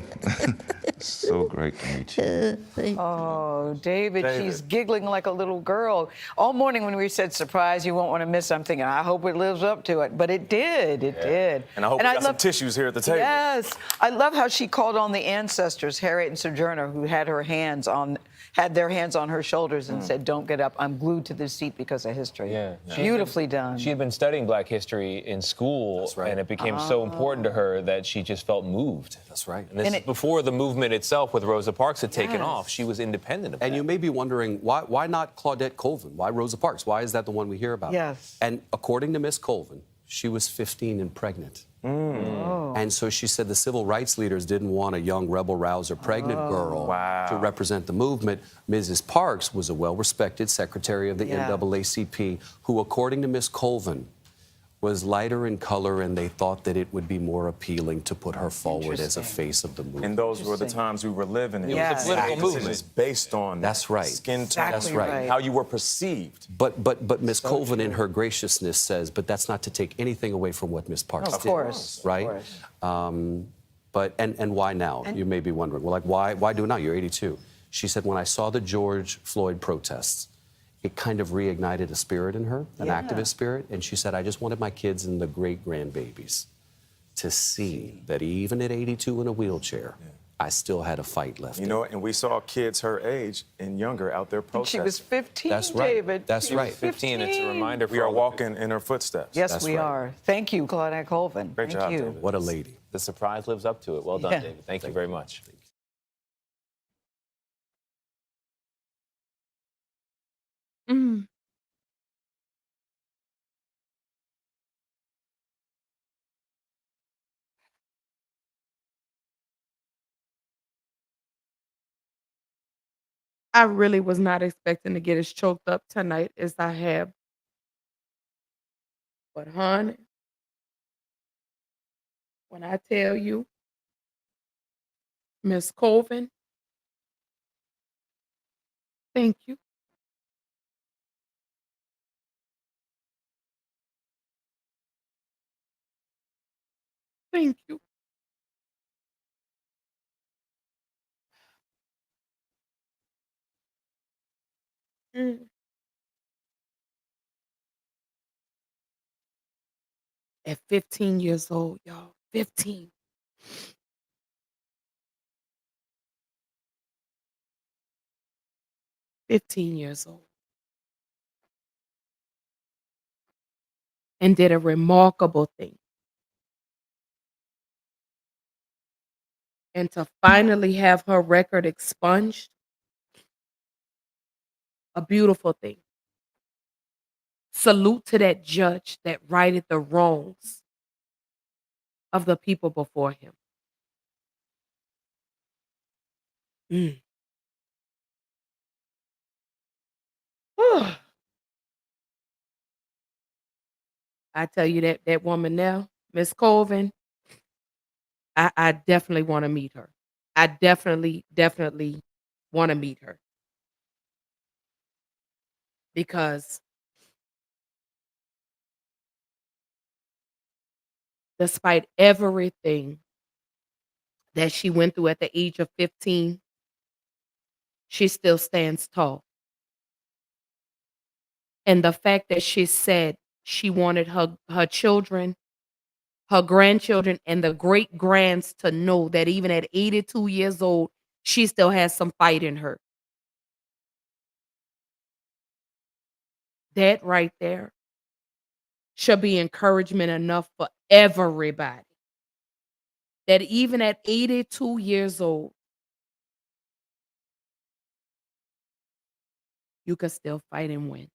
So great to meet you. Oh, David, she's giggling like a little girl. All morning when we said surprise, you won't want to miss something, and I hope it lives up to it. But it did. It did. And I hope we got some tissues here at the table. Yes. I love how she called on the ancestors, Harriet and Sojourner, who had their hands on her shoulders and said, "Don't get up. I'm glued to this seat because of history." Yeah. Beautifully done. She had been studying Black history in school, and it became so important to her that she just felt moved. That's right. And this is before the movement itself with Rosa Parks had taken off. She was independent of that. And you may be wondering, why not Claudette Colvin? Why Rosa Parks? Why is that the one we hear about? Yes. And according to Miss Colvin, she was 15 and pregnant. Oh. And so she said the civil rights leaders didn't want a young rebel-rouser pregnant girl to represent the movement. Mrs. Parks was a well-respected secretary of the NAACP who, according to Miss Colvin, was lighter in color, and they thought that it would be more appealing to put her forward as a face of the movement. And those were the times we were living in. It was a political movement. Decisions based on That's right. skin tone. That's right. How you were perceived. But Miss Colvin, in her graciousness, says, but that's not to take anything away from what Miss Parks did. Of course. Right? Of course. But why now? You may be wondering. Well, like, why do it now? You're 82. She said, when I saw the George Floyd protests, it kind of reignited a spirit in her, an activist spirit. And she said, I just wanted my kids and the great-grandbabies to see that even at 82 in a wheelchair, I still had a fight left. You know, and we saw kids her age and younger out there protesting. She was 15, That's right. David. That's She was right. 15, it's a reminder for we are all walking in her footsteps. Yes, That's we right. are. Thank you, Claudette Colvin. Great Thank job, you. David. What a lady. The surprise lives up to it. Well done, Yeah. David. Thank you very much. Mm. I really was not expecting to get as choked up tonight as I have. But honey, when I tell you, Miss Colvin, thank you. Thank you. Mm. At 15 years old, y'all. 15. 15 years old. And did a remarkable thing. And to finally have her record expunged, a beautiful thing. Salute to that judge that righted the wrongs of the people before him. Mm. I tell you that woman now, Miss Colvin, I definitely want to meet her. I definitely want to meet her. Because despite everything that she went through at the age of 15, she still stands tall. And the fact that she said she wanted her children, her grandchildren, and the great grands to know that even at 82 years old, she still has some fight in her. That right there should be encouragement enough for everybody. That even at 82 years old, you can still fight and win.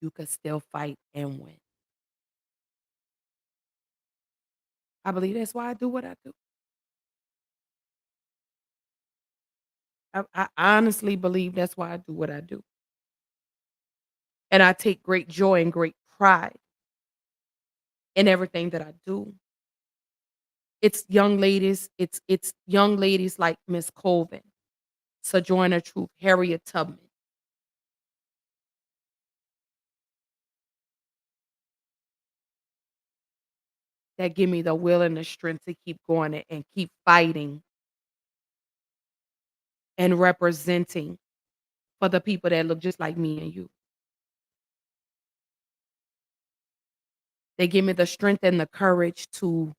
you could still fight and win. I believe that's why I do what I do. I honestly believe that's why I do what I do. And I take great joy and great pride in everything that I do. It's young ladies like Miss Colvin, Sojourner Truth, Harriet Tubman. That give me the will and the strength to keep going and keep fighting and representing for the people that look just like me and you. They give me the strength and the courage to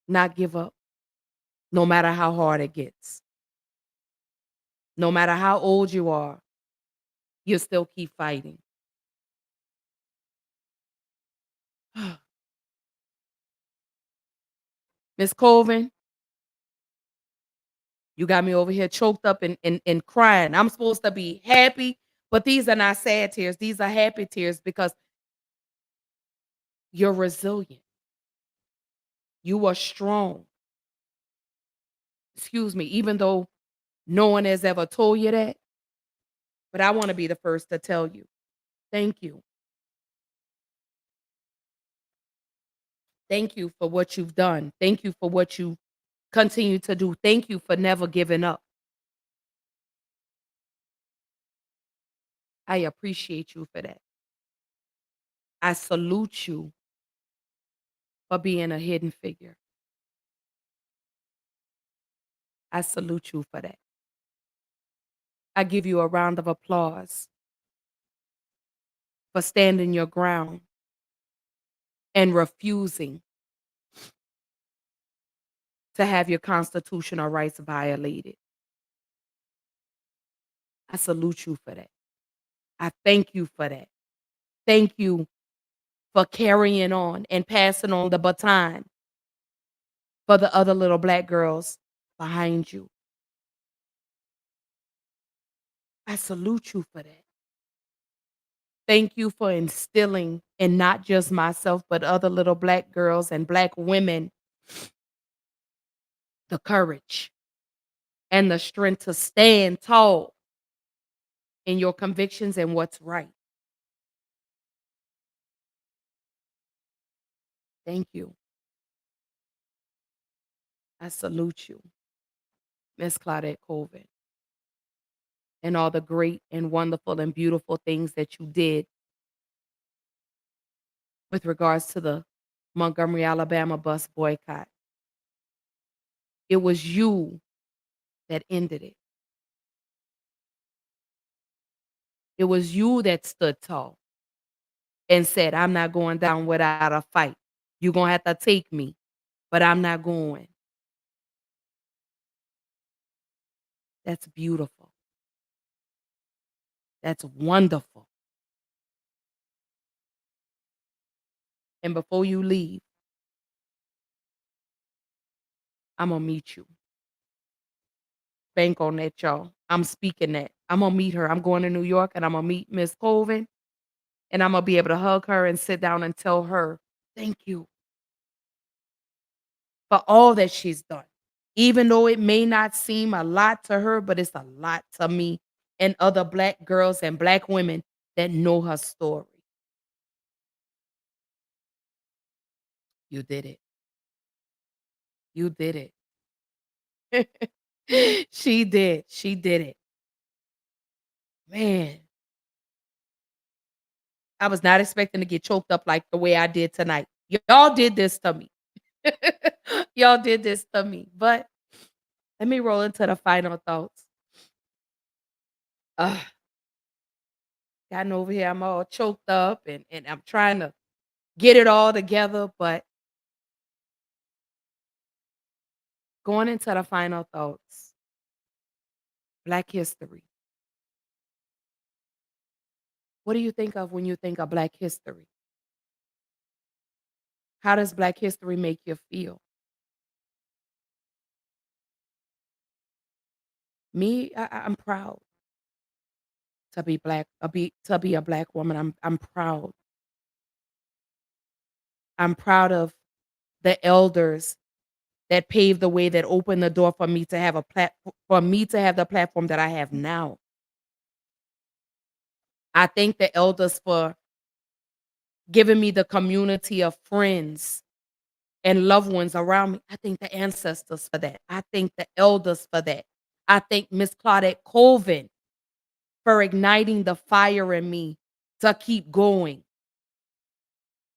not give up, no matter how hard it gets. No matter how old you are, you still keep fighting. Miss Colvin, you got me over here choked up and crying. I'm supposed to be happy, but these are not sad tears. These are happy tears because you're resilient. You are strong. Excuse me, even though no one has ever told you that, but I want to be the first to tell you, thank you. Thank you for what you've done. Thank you for what you continue to do. Thank you for never giving up. I appreciate you for that. I salute you for being a hidden figure. I salute you for that. I give you a round of applause for standing your ground and refusing to have your constitutional rights violated. I salute you for that. I thank you for that. Thank you for carrying on and passing on the baton for the other little black girls behind you. I salute you for that. Thank you for instilling in not just myself, but other little black girls and black women the courage and the strength to stand tall in your convictions and what's right. Thank you. I salute you, Miss Claudette Colvin, and all the great and wonderful and beautiful things that you did with regards to the Montgomery, Alabama bus boycott. It was you that ended it. It was you that stood tall and said, I'm not going down without a fight. You're going to have to take me, but I'm not going. That's beautiful. That's wonderful. And before you leave, I'm going to meet you. Bank on that, y'all. I'm speaking that. I'm going to meet her. I'm going to New York and I'm going to meet Miss Colvin and I'm going to be able to hug her and sit down and tell her, thank you for all that she's done. Even though it may not seem a lot to her, but it's a lot to me and other black girls and black women that know her story. You did it. You did it. She did. She did it. Man, I was not expecting to get choked up like the way I did tonight. Y'all did this to me. Y'all did this to me. But let me roll into the final thoughts. Gotten over here, I'm all choked up and I'm trying to get it all together. But going into the final thoughts, Black history. What do you think of when you think of Black history? How does Black history make you feel? Me, I'm proud to be black, to be a black woman. I'm proud. I'm proud of the elders that paved the way, that opened the door for me to have for me to have the platform that I have now. I thank the elders for giving me the community of friends and loved ones around me. I thank the ancestors for that. I thank the elders for that. I thank Miss Claudette Colvin for igniting the fire in me to keep going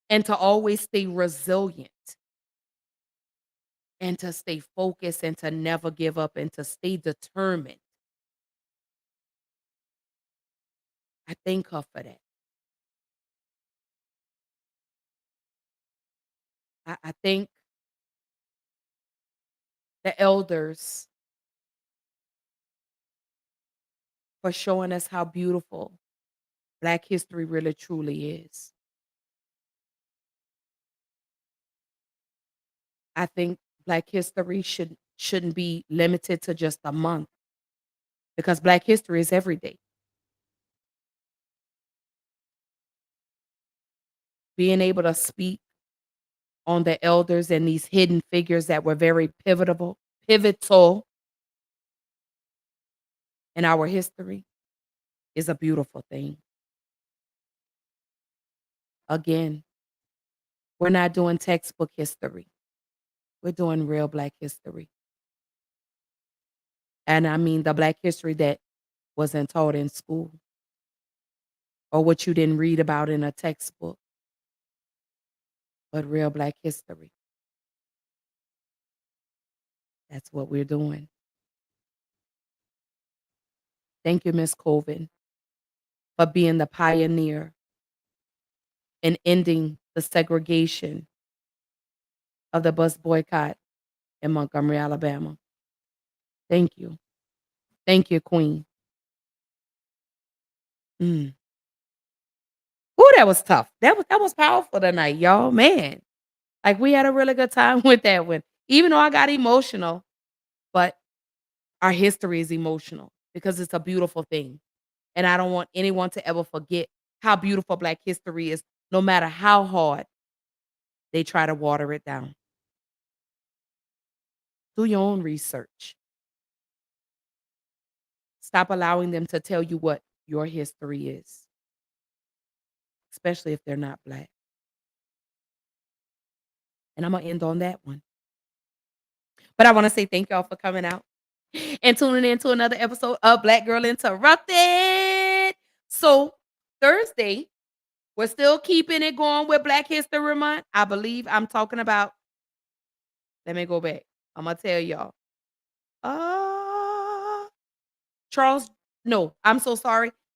and to always stay resilient and to stay focused and to never give up and to stay determined. I thank her for that. I thank the elders for showing us how beautiful Black history really truly is. I think Black history shouldn't be limited to just a month, because Black history is every day. Being able to speak on the elders and these hidden figures that were very pivotal in our history is a beautiful thing. Again, we're not doing textbook history. We're doing real Black history. And I mean the Black history that wasn't taught in school or what you didn't read about in a textbook, but real Black history. That's what we're doing. Thank you, Miss Colvin, for being the pioneer in ending the segregation of the bus boycott in Montgomery, Alabama. Thank you. Thank you, Queen. Ooh, that was tough. That was powerful tonight, y'all. Man, like we had a really good time with that one. Even though I got emotional, but our history is emotional because it's a beautiful thing. And I don't want anyone to ever forget how beautiful Black history is, no matter how hard they try to water it down. Do your own research. Stop allowing them to tell you what your history is, especially if they're not Black. And I'm going to end on that one. But I want to say thank y'all for coming out and tuning in to another episode of Black Girl Interrupted. So Thursday, we're still keeping it going with Black History Month. I believe I'm talking about, let me go back. I'm going to tell y'all.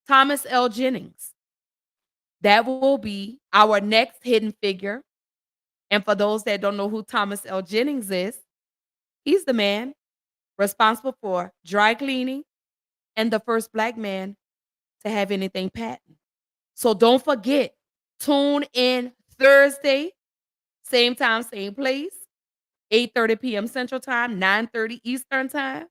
Thomas L. Jennings. That will be our next hidden figure. And for those that don't know who Thomas L. Jennings is, he's the man responsible for dry cleaning and the first Black man to have anything patent. So don't forget, tune in Thursday, same time, same place, 8:30 p.m. Central Time, 9:30 Eastern Time.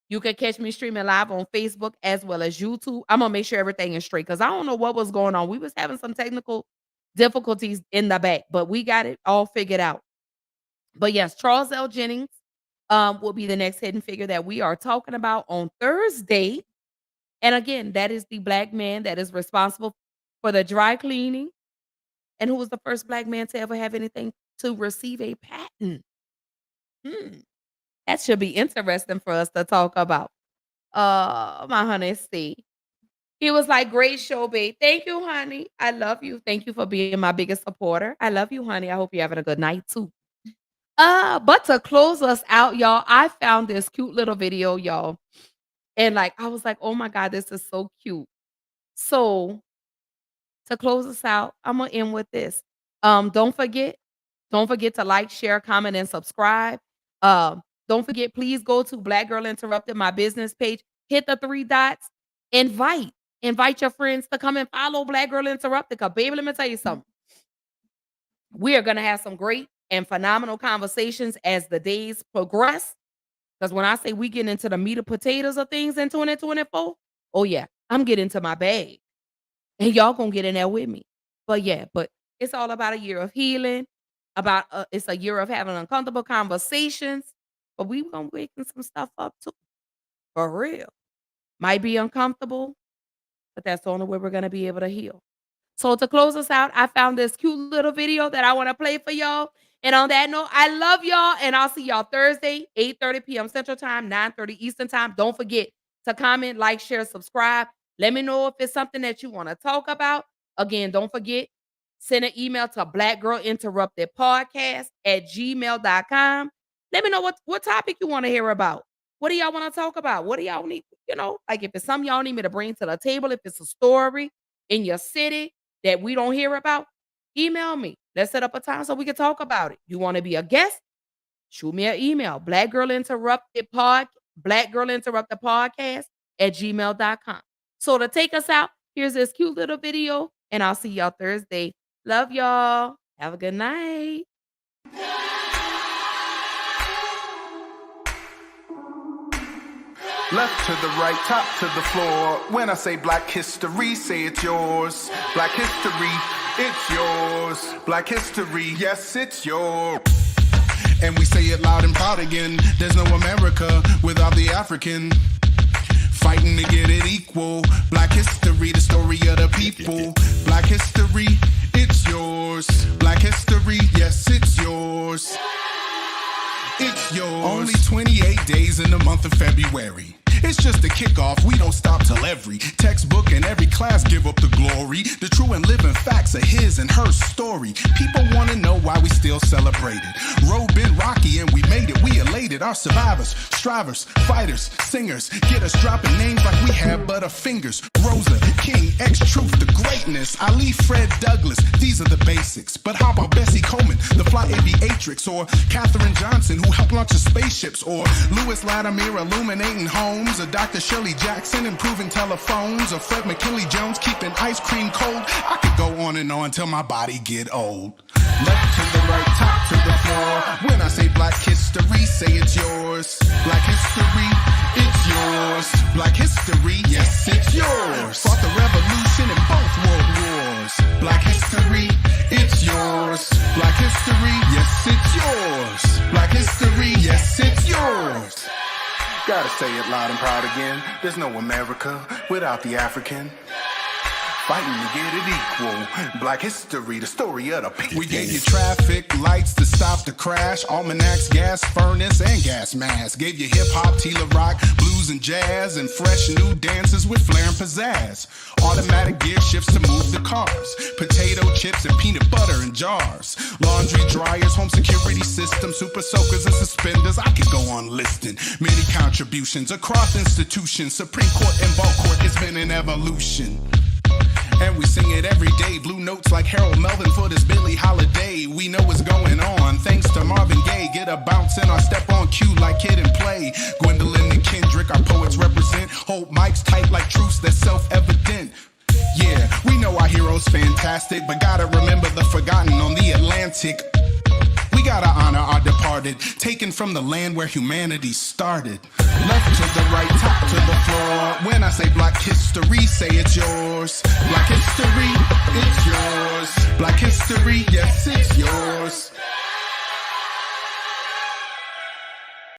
You can catch me streaming live on Facebook as well as YouTube. I'm going to make sure everything is straight because I don't know what was going on. We was having some technical difficulties in the back, but we got it all figured out. But yes, Charles L. Jennings will be the next hidden figure that we are talking about on Thursday. And again, that is the Black man that is responsible for the dry cleaning and who was the first Black man to ever have anything to receive a patent. That should be interesting for us to talk about. My honey, see. He was like, great show, babe. Thank you, honey. I love you. Thank you for being my biggest supporter. I love you, honey. I hope you're having a good night, too. But to close us out, y'all, I found this cute little video, y'all. And like, I was like, oh my God, this is so cute. So to close us out, I'm gonna end with this. Don't forget to like, share, comment, and subscribe. Don't forget, please go to Black Girl Interrupted, my business page. Hit the 3 dots. Invite your friends to come and follow Black Girl Interrupted. Cause baby, let me tell you something. We are gonna have some great and phenomenal conversations as the days progress. Because when I say we get into the meat and potatoes of things in 2024, oh yeah, I'm getting to my bag. And y'all gonna get in there with me. But yeah, but it's all about a year of healing, about it's a year of having uncomfortable conversations, but we gonna waken some stuff up too. For real. Might be uncomfortable, but that's the only way we're gonna be able to heal. So to close us out, I found this cute little video that I want to play for y'all. And on that note, I love y'all, and I'll see y'all Thursday, 8:30 p.m. Central Time, 9:30 Eastern Time. Don't forget to comment, like, share, subscribe. Let me know if it's something that you want to talk about. Again, don't forget, send an email to blackgirlinterruptedpodcast@gmail.com. Let me know what topic you want to hear about. What do y'all want to talk about? What do y'all need? Like if it's something y'all need me to bring to the table, if it's a story in your city that we don't hear about, email me. Let's set up a time so we can talk about it. You want to be a guest? Shoot me an email. blackgirlinterruptedpodcast@gmail.com. So to take us out, here's this cute little video, and I'll see y'all Thursday. Love y'all. Have a good night. Left to the right, top to the floor. When I say Black history, say it's yours. Black history, it's yours. Black history, yes, it's yours. And we say it loud and proud again. There's no America without the African. Fighting to get it equal. Black history, the story of the people. Black history, it's yours. Black history, yes, it's yours. It's yours. Only 28 days in the month of February. It's just a kickoff, we don't stop till every textbook and every class give up the glory. The true and living facts of his and her story. People want to know why we still celebrate it. Road been rocky and we made it, we elated. Our survivors, strivers, fighters, singers, get us dropping names like we have butterfingers. Rosa, King, X-Truth, the greatness. Ali, Fred Douglass, these are the basics. But how about Bessie Coleman, the fly aviatrix? Or Katherine Johnson, who helped launch the spaceships? Or Lewis Latimer illuminating homes? Or Dr. Shirley Jackson improving telephones? Or Fred McKinley Jones keeping ice cream cold? I could go on and on till my body get old. Left to the right, top to the floor. When I say Black history, say it's yours. Black history, it's yours. Black history, yes, it's yours. Fought the revolution in both world wars. Black history, it's yours. Black history, yes, it's yours. Black history, yes, it's yours. Gotta say it loud and proud again. There's no America without the African. Fighting to get it equal. Black history, the story of the people. We gave you traffic lights to stop the crash. Almanacs, gas furnace, and gas mask. Gave you hip-hop, Tila rock, blues and jazz. And fresh new dances with flair and pizzazz. Automatic gear shifts to move the cars. Potato chips and peanut butter in jars. Laundry dryers, home security systems, super soakers and suspenders. I could go on listing. Many contributions across institutions. Supreme Court and Ball Court, it's been an evolution. And we sing it every day. Blue notes like Harold Melvin for this Billie Holiday. We know what's going on. Thanks to Marvin Gaye. Get a bounce in our step on cue like Kid and Play. Gwendolyn and Kendrick, our poets represent. Hold mics tight like truths that's self-evident. Yeah, we know our heroes fantastic, but gotta remember the forgotten on the Atlantic. We gotta honor our departed, taken from the land where humanity started. Left to the right, top to the floor. When I say Black history, say it's yours. Black history, it's yours. Black history, yes, it's yours.